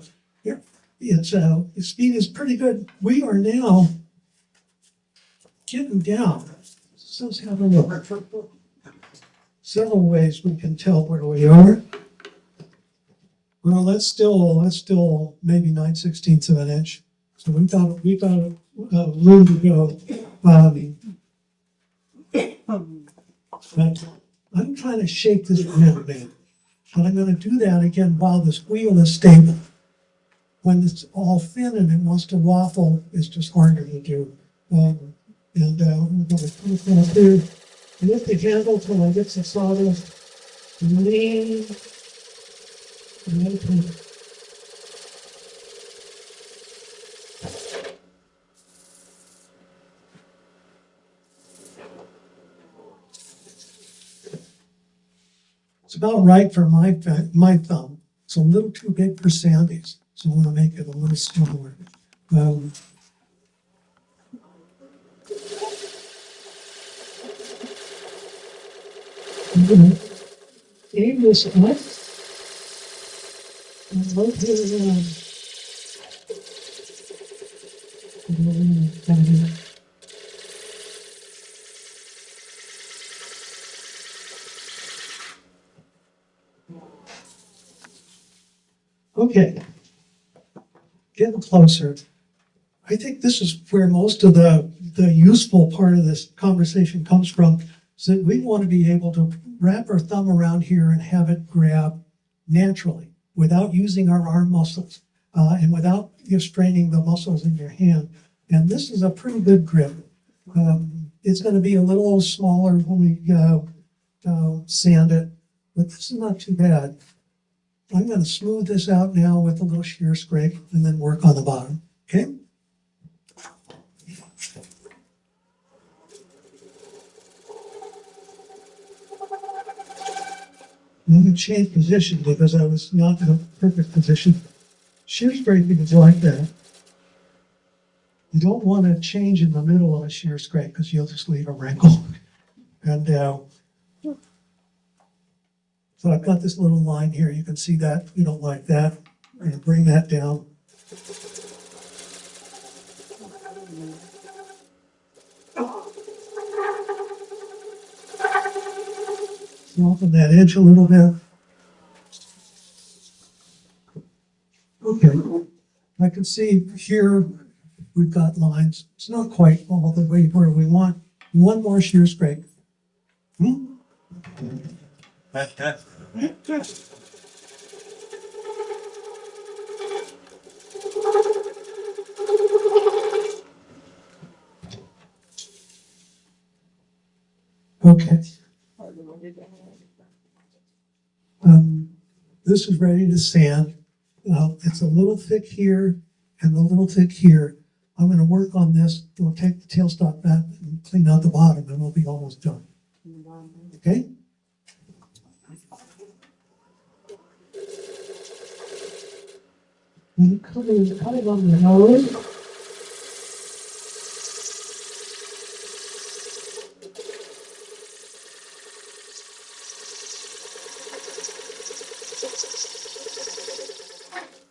it's speed is pretty good. We are now getting down. So let's have a look. Several ways we can tell where we are. Well, that's still maybe 9/16 of an inch. So we've got room to go. But I'm trying to shape this rim, man. But I'm going to do that again while this wheel is stable. When it's all thin and it wants to waffle, it's just harder to do. We're going to put it up there. Lift the handle till I get some sawdust. Lean. It's about right for my thumb. It's a little too big for Sandy's, so I want to make it a little smaller. Um, I'm gonna aim this up and rotate it around. Okay, getting closer. I think this is where most of the useful part of this conversation comes from. So we want to be able to wrap our thumb around here and have it grab naturally without using our arm muscles and without you straining the muscles in your hand. And this is a pretty good grip. It's going to be a little smaller when we sand it, but this is not too bad. I'm going to smooth this out now with a little shear scrape and then work on the bottom. Okay? I'm going to change position because I was not in a perfect position. Shear scraping is like that. You don't want to change in the middle of a shear scrape because you'll just leave a wrinkle. And so I've got this little line here. You can see that. You don't like that. I'm going to bring that down. Soften that edge a little bit. Okay. I can see here we've got lines. It's not quite all the way where we want. One more shear scrape. Okay. This is ready to sand. It's a little thick here and a little thick here. I'm going to work on this. We'll take the tailstock back and clean out the bottom, and we'll be almost done. Okay? And cut it on the nose.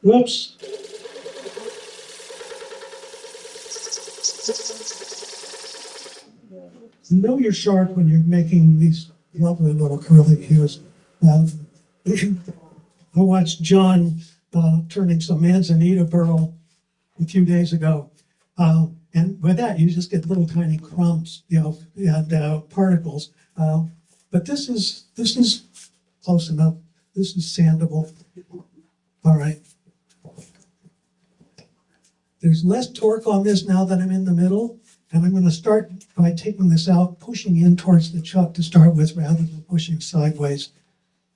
Whoops. You know you're sharp when you're making these lovely little curly cues. I watched John turning some manzanita burl a few days ago. And with that, you just get little tiny crumbs, and particles. But this is close enough. This is sandable. All right. There's less torque on this now that I'm in the middle, and I'm going to start by taking this out, pushing in towards the chuck to start with rather than pushing sideways.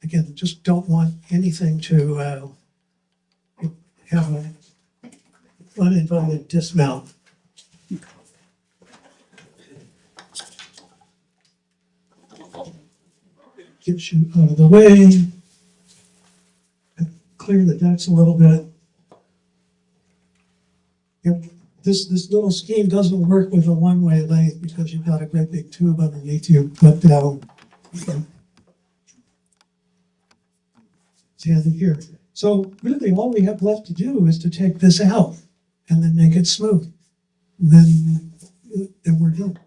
Again, just don't want anything to have an uninvited dismount. Get you out of the way. Clear the decks a little bit. Yep. This little scheme doesn't work with a one-way lathe because you've got a great big tube underneath you. But sand it here. So really, all we have left to do is to take this out and then make it smooth. Then we're done.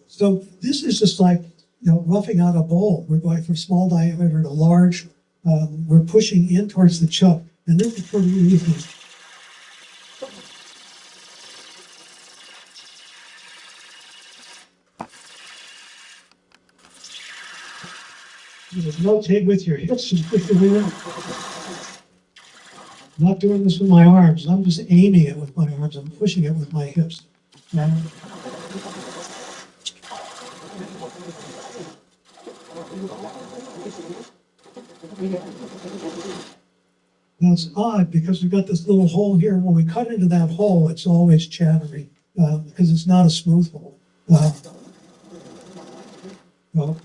So this is just like roughing out a bowl. We're going from small diameter to large. We're pushing in towards the chuck, and this is pretty easy. Just rotate with your hips and push it in. I'm not doing this with my arms. I'm just aiming it with my arms. I'm pushing it with my hips. Now it's odd because we've got this little hole here. When we cut into that hole, it's always chattery because it's not a smooth hole. Well,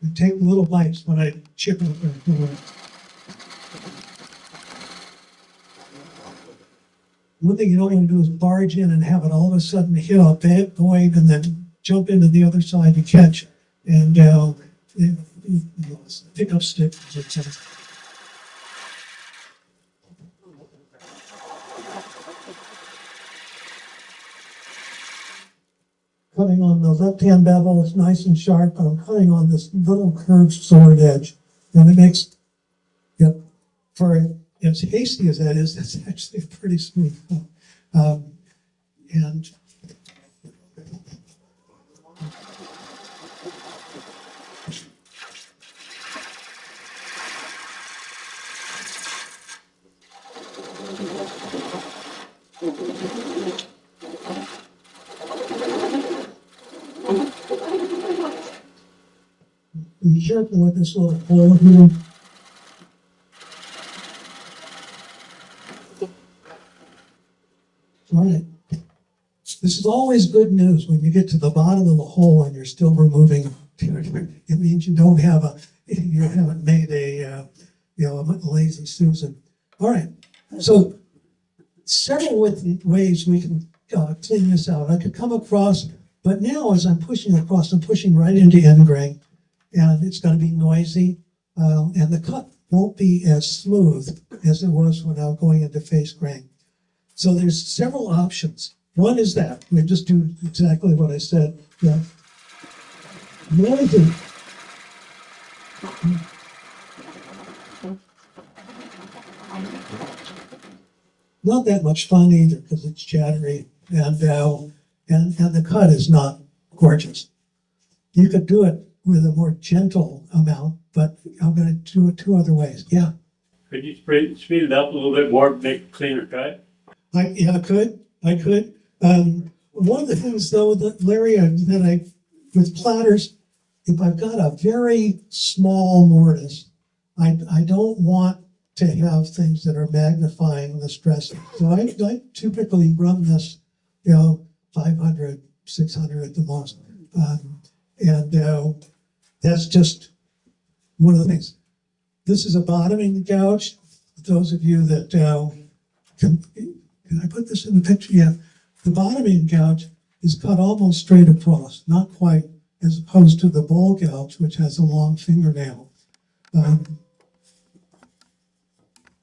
I take little bites when I chip it. One thing you don't want to do is barge in and have it all of a sudden hit a bad void and then jump into the other side to catch it. And pick up sticks. Cutting on the left-hand bevel is nice and sharp, but I'm cutting on this little curved sword edge. And it makes, for as hasty as that is, that's actually pretty smooth. And be careful with this little hole here. All right. This is always good news when you get to the bottom of the hole and you're still removing. It means you haven't made a lazy Susan. All right. So several ways we can clean this out. I could come across, but now as I'm pushing across, I'm pushing right into end grain, and it's going to be noisy, and the cut won't be as smooth as it was when I was going into face grain. So there's several options. One is that we just do exactly what I said. Yeah. Noisy. Not that much fun either because it's chattery and the cut is not gorgeous. You could do it with a more gentle amount, but I'm going to do it two other ways. Yeah. Could you speed it up a little bit more, make a cleaner cut? I could. One of the things though that Larry, with platters, if I've got a very small mortise, I don't want to have things that are magnifying the stress. So I typically run this, 500, 600 at the most. That's just one of the things. This is a bottoming gouge. Those of you that can I put this in the picture? Yeah. The bottoming gouge is cut almost straight across, not quite, as opposed to the bowl gouge, which has a long fingernail.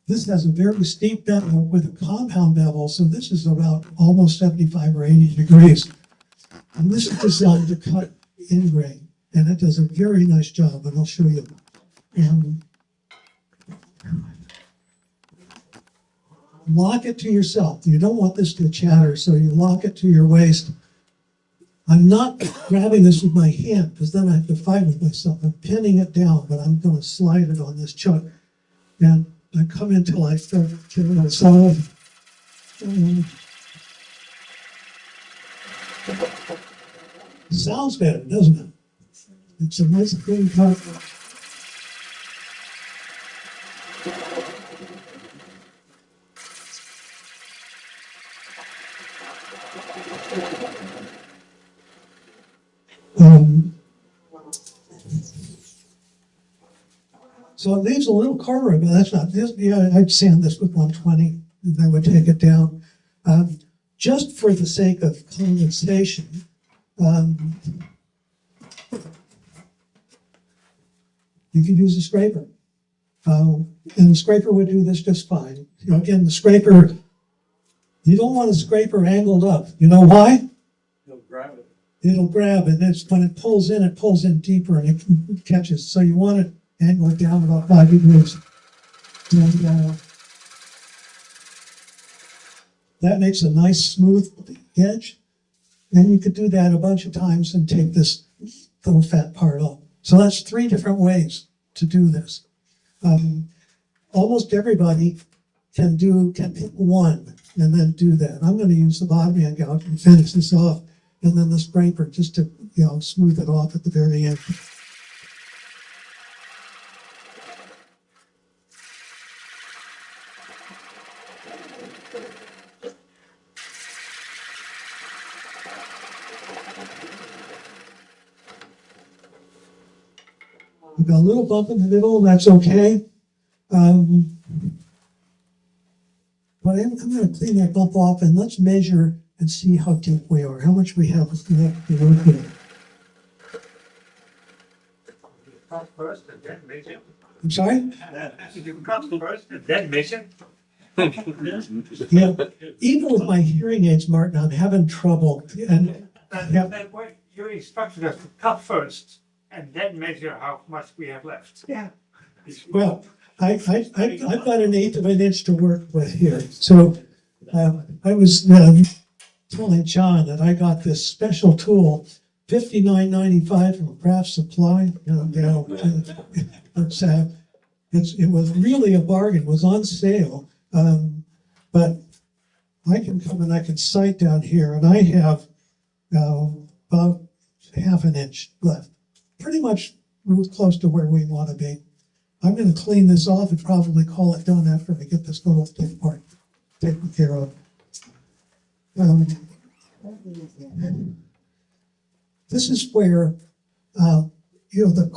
This has a very steep bevel with a compound bevel, so this is about almost 75 or 80 degrees. And this is designed to cut in grain, and it does a very nice job, and I'll show you. Lock it to yourself. You don't want this to chatter, so you lock it to your waist. I'm not grabbing this with my hand because then I have to fight with myself. I'm pinning it down, but I'm going to slide it on this chuck. And I come until I start giving it a solid. Sounds better, doesn't it? It's a nice clean cut. So it leaves a little corner, but that's not this. Yeah, I'd sand this with 120, and I would take it down. Just for the sake of condensation, you could use a scraper. And the scraper would do this just fine. Again, the scraper, you don't want a scraper angled up. You know why? You'll grab it. It'll grab, and when it pulls in deeper, and it catches. So you want it angled down about 5 degrees. And that makes a nice smooth edge. And you could do that a bunch of times and take this little fat part off. So that's 3 different ways to do this. Almost everybody can pick one and then do that. I'm going to use the bottom hand gouge and finish this off, and then the scraper just to smooth it off at the very end. We've got a little bump in the middle, and that's okay. But I'm gonna clean that bump off and let's measure and see how deep we are, how much we have left to work with. Cut first and then measure. I'm sorry? You cut first and then measure. Yeah, even with my hearing aids, Martin, I'm having trouble. And yeah, That way, you instructed us to cut first and then measure how much we have left. Yeah. well, I've got an eighth of an inch to work with here. So I was telling John that I got this special tool, $59.95 from Craft Supply. It was really a bargain. It was on sale. But I can come and I can sight down here, and I have about half an inch left. Pretty much close to where we want to be. I'm going to clean this off and probably call it done after I get this little tip part taken care of. This is where, the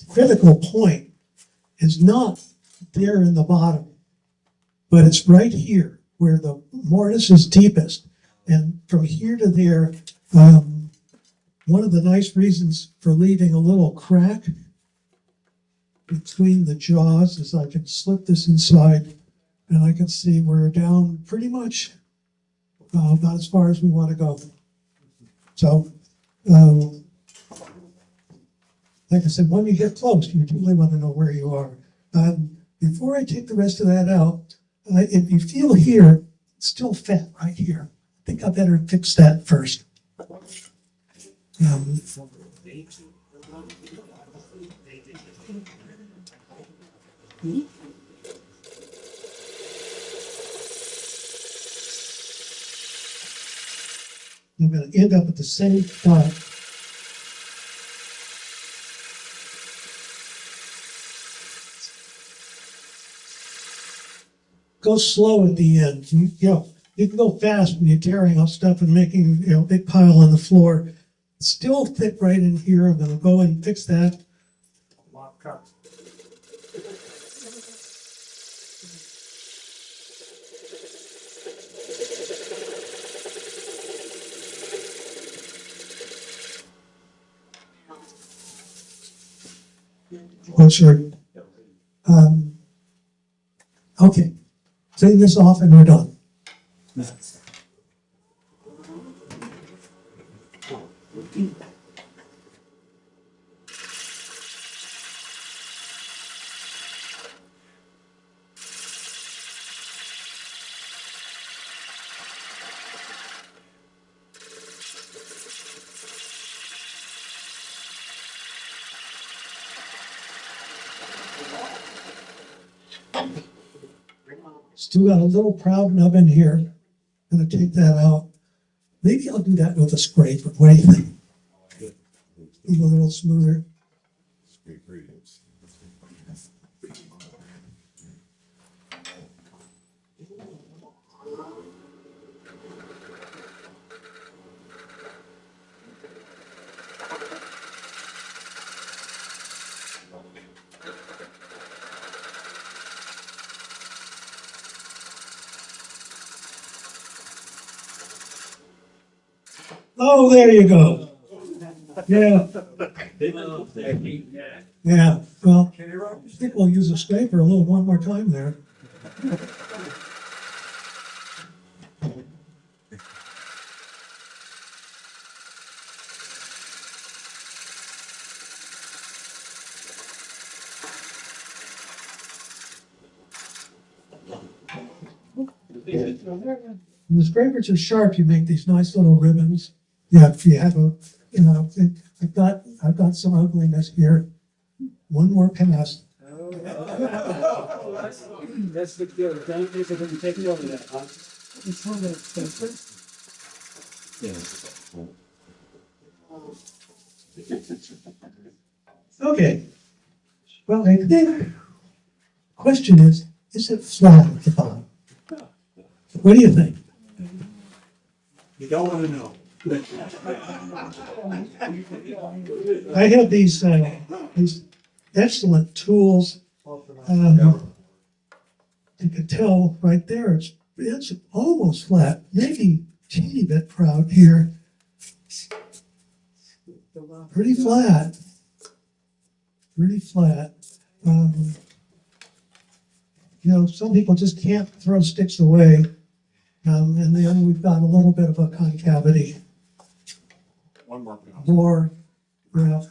critical point is not there in the bottom, but it's right here where the mortise is deepest. And from here to there, one of the nice reasons for leaving a little crack between the jaws is I can slip this inside and I can see we're down pretty much about as far as we want to go. So, like I said, when you get close, you really want to know where you are. Before I take the rest of that out, if you feel here, it's still fat right here. I think I better fix that first. I'm going to end up at the same spot. Go slow at the end. You can go fast when you're tearing out stuff and making a big pile on the floor. Still fit right in here. I'm going to go and fix that. Mark cut. Closer. Okay. Clean this off and we're done. Still got a little proud nub in here. Gonna take that out. Maybe I'll do that with a scraper. What do you think? Be a little smoother. Oh, there you go. Yeah. Yeah, well, I think we'll use a scraper one more time there. When the scrapers are sharp, you make these nice little ribbons. Yeah, if you have I've got some ugliness here. One more pass. That's the deal. Don't think they're gonna take it over that, huh? It's one of expensive. Okay. Well, I think question is it flat at the bottom? What do you think? You don't wanna know. I have these excellent tools. You can tell right there, it's almost flat, maybe a teeny bit proud here. Pretty flat. Pretty flat. Some people just can't throw sticks away. And then we've got a little bit of a concavity. One more. More, No,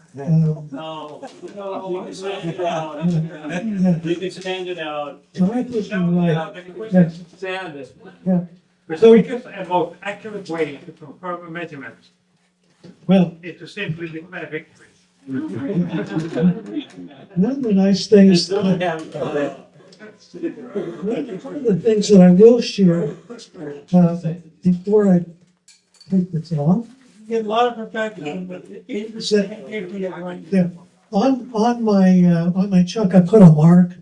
you can stand it out. You can stand it out. I put them right. Yes. Yeah. The quickest and most accurate way to confirm a measurement Well, is to simply declare victory. one of the nice things, one of the things that I will share before I take this off. Get a lot of perfection, but Is that- Yeah, on my chuck, I put a mark,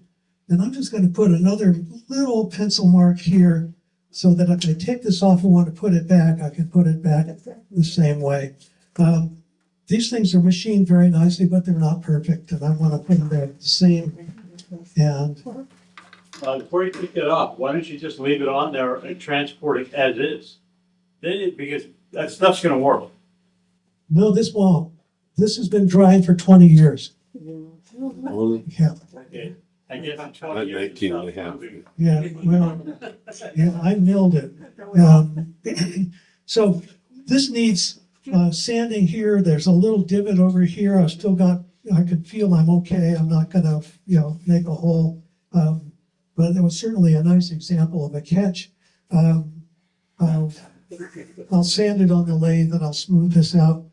and I'm just gonna put another little pencil mark here so that if I take this off and want to put it back, I can put it back the same way. These things are machined very nicely, but they're not perfect, and I want to put them back the same. And Before you pick it up, why don't you just leave it on there and transport it as is? Because that stuff's gonna warp. no, this won't. This has been drying for 20 years. Yeah, Okay. I guess in 20 At years. 19 and a the stuff half. will be- yeah, well, yeah, I milled it. So this needs sanding here. There's a little divot over here. I could feel I'm okay. I'm not gonna, make a hole. But it was certainly a nice example of a catch. I'll sand it on the lathe and I'll smooth this out.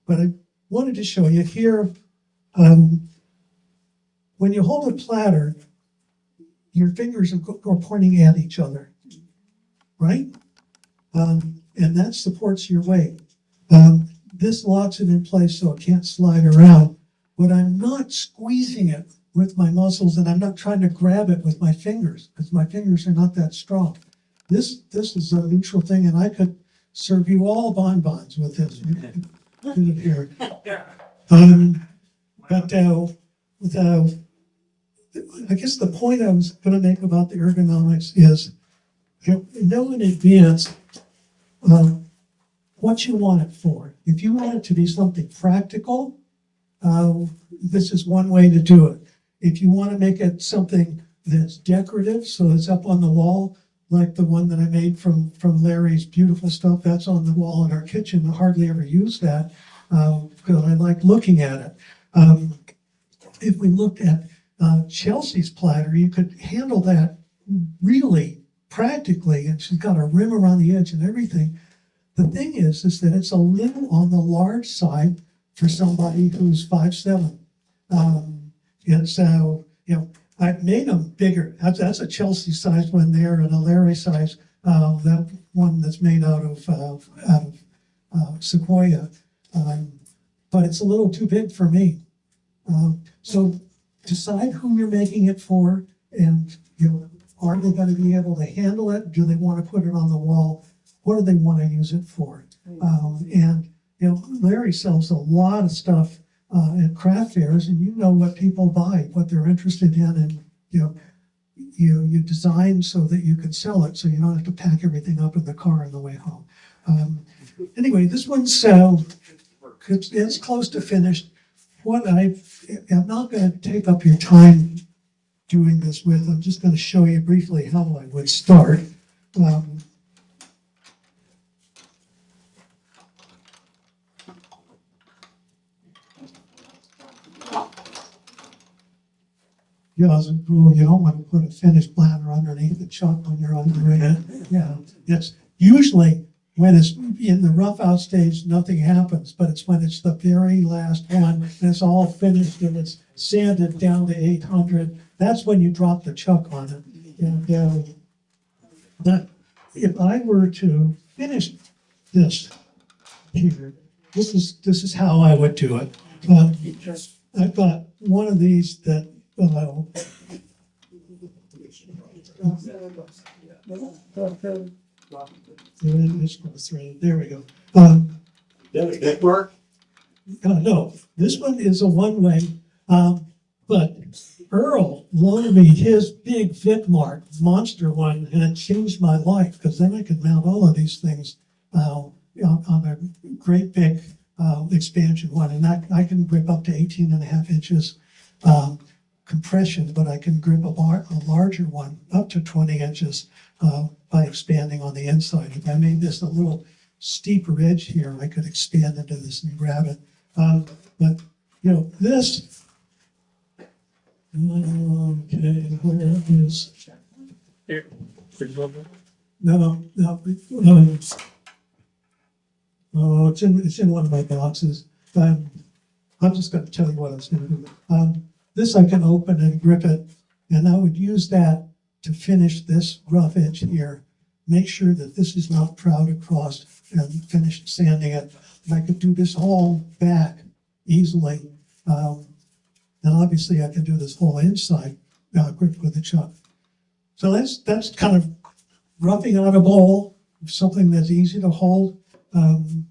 But I wanted to show you here, when you hold a platter, your fingers are pointing at each other, right? And that supports your weight. This locks it in place so it can't slide around, but I'm not squeezing it with my muscles and I'm not trying to grab it with my fingers because my fingers are not that strong. This is a neutral thing and I could serve you all bonbons with this. Put it here. But I guess the point I was going to make about the ergonomics is know in advance what you want it for. If you want it to be something practical, this is one way to do it. If you want to make it something that's decorative, so it's up on the wall, like the one that I made from Larry's beautiful stuff, that's on the wall in our kitchen. I hardly ever use that because I like looking at it. If we looked at Chelsea's platter, you could handle that really practically, and she's got a rim around the edge and everything. The thing is that it's a little on the large side for somebody who's 5'7". And so, I've made them bigger. That's a Chelsea size one there and a Larry size, that one that's made out of sequoia. But it's a little too big for me. So decide who you're making it for and, are they going to be able to handle it? Do they want to put it on the wall? What do they want to use it for? Larry sells a lot of stuff at craft fairs, and you know what people buy, what they're interested in, and you design so that you can sell it, so you don't have to pack everything up in the car on the way home. Anyway, this one's it's close to finished. I'm not going to take up your time doing this with. I'm just going to show you briefly how I would start. As a rule, you don't want to put a finished platter underneath the chuck when you're on the way in. Yeah, it's usually when it's in the rough out stage, nothing happens, but it's when it's the very last one and it's all finished and it's sanded down to 800. That's when you drop the chuck on it. And if I were to finish this here, this is how I would do it. I've got one of these that. There we go. That was big work. No, this one is a one-way, but Earl loaned me his big Vidmark monster one, and it changed my life, because then I could mount all of these things on a great big expansion one, and I can grip up to 18.5 inches compression, but I can grip a larger one up to 20 inches by expanding on the inside. If I made this a little steeper edge here, I could expand into this and grab it. But, you know, this, okay, where is, Here. no, oh, it's in one of my boxes. I'm just gonna tell you what it's gonna do. This I can open and grip it, and I would use that to finish this rough edge here. Make sure that this is not proud across and finish sanding it. And I could do this whole back easily. And obviously I can do this whole inside grip with a chuck. So that's kind of roughing out a bowl, something that's easy to hold. And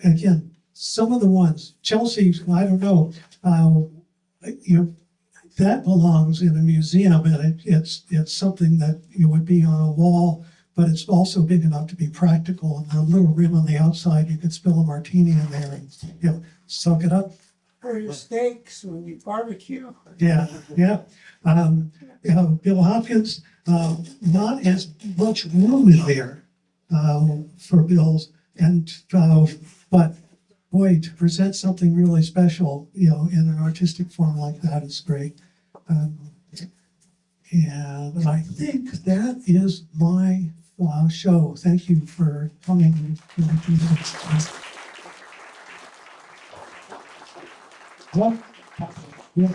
again, some of the ones, Chelsea's, I don't know, you know, that belongs in a museum, and it's something that you would be on a wall, but it's also big enough to be practical. And a little rim on the outside, you could spill a martini in there and, you know, soak it up. For your steaks when you barbecue. Yeah, yeah. You know, Bill Hopkins, not as much room in there for Bill's, and but boy, to present something really special, you know, in an artistic form like that is great. And I think that is my show. Thank you for coming. Well, yeah.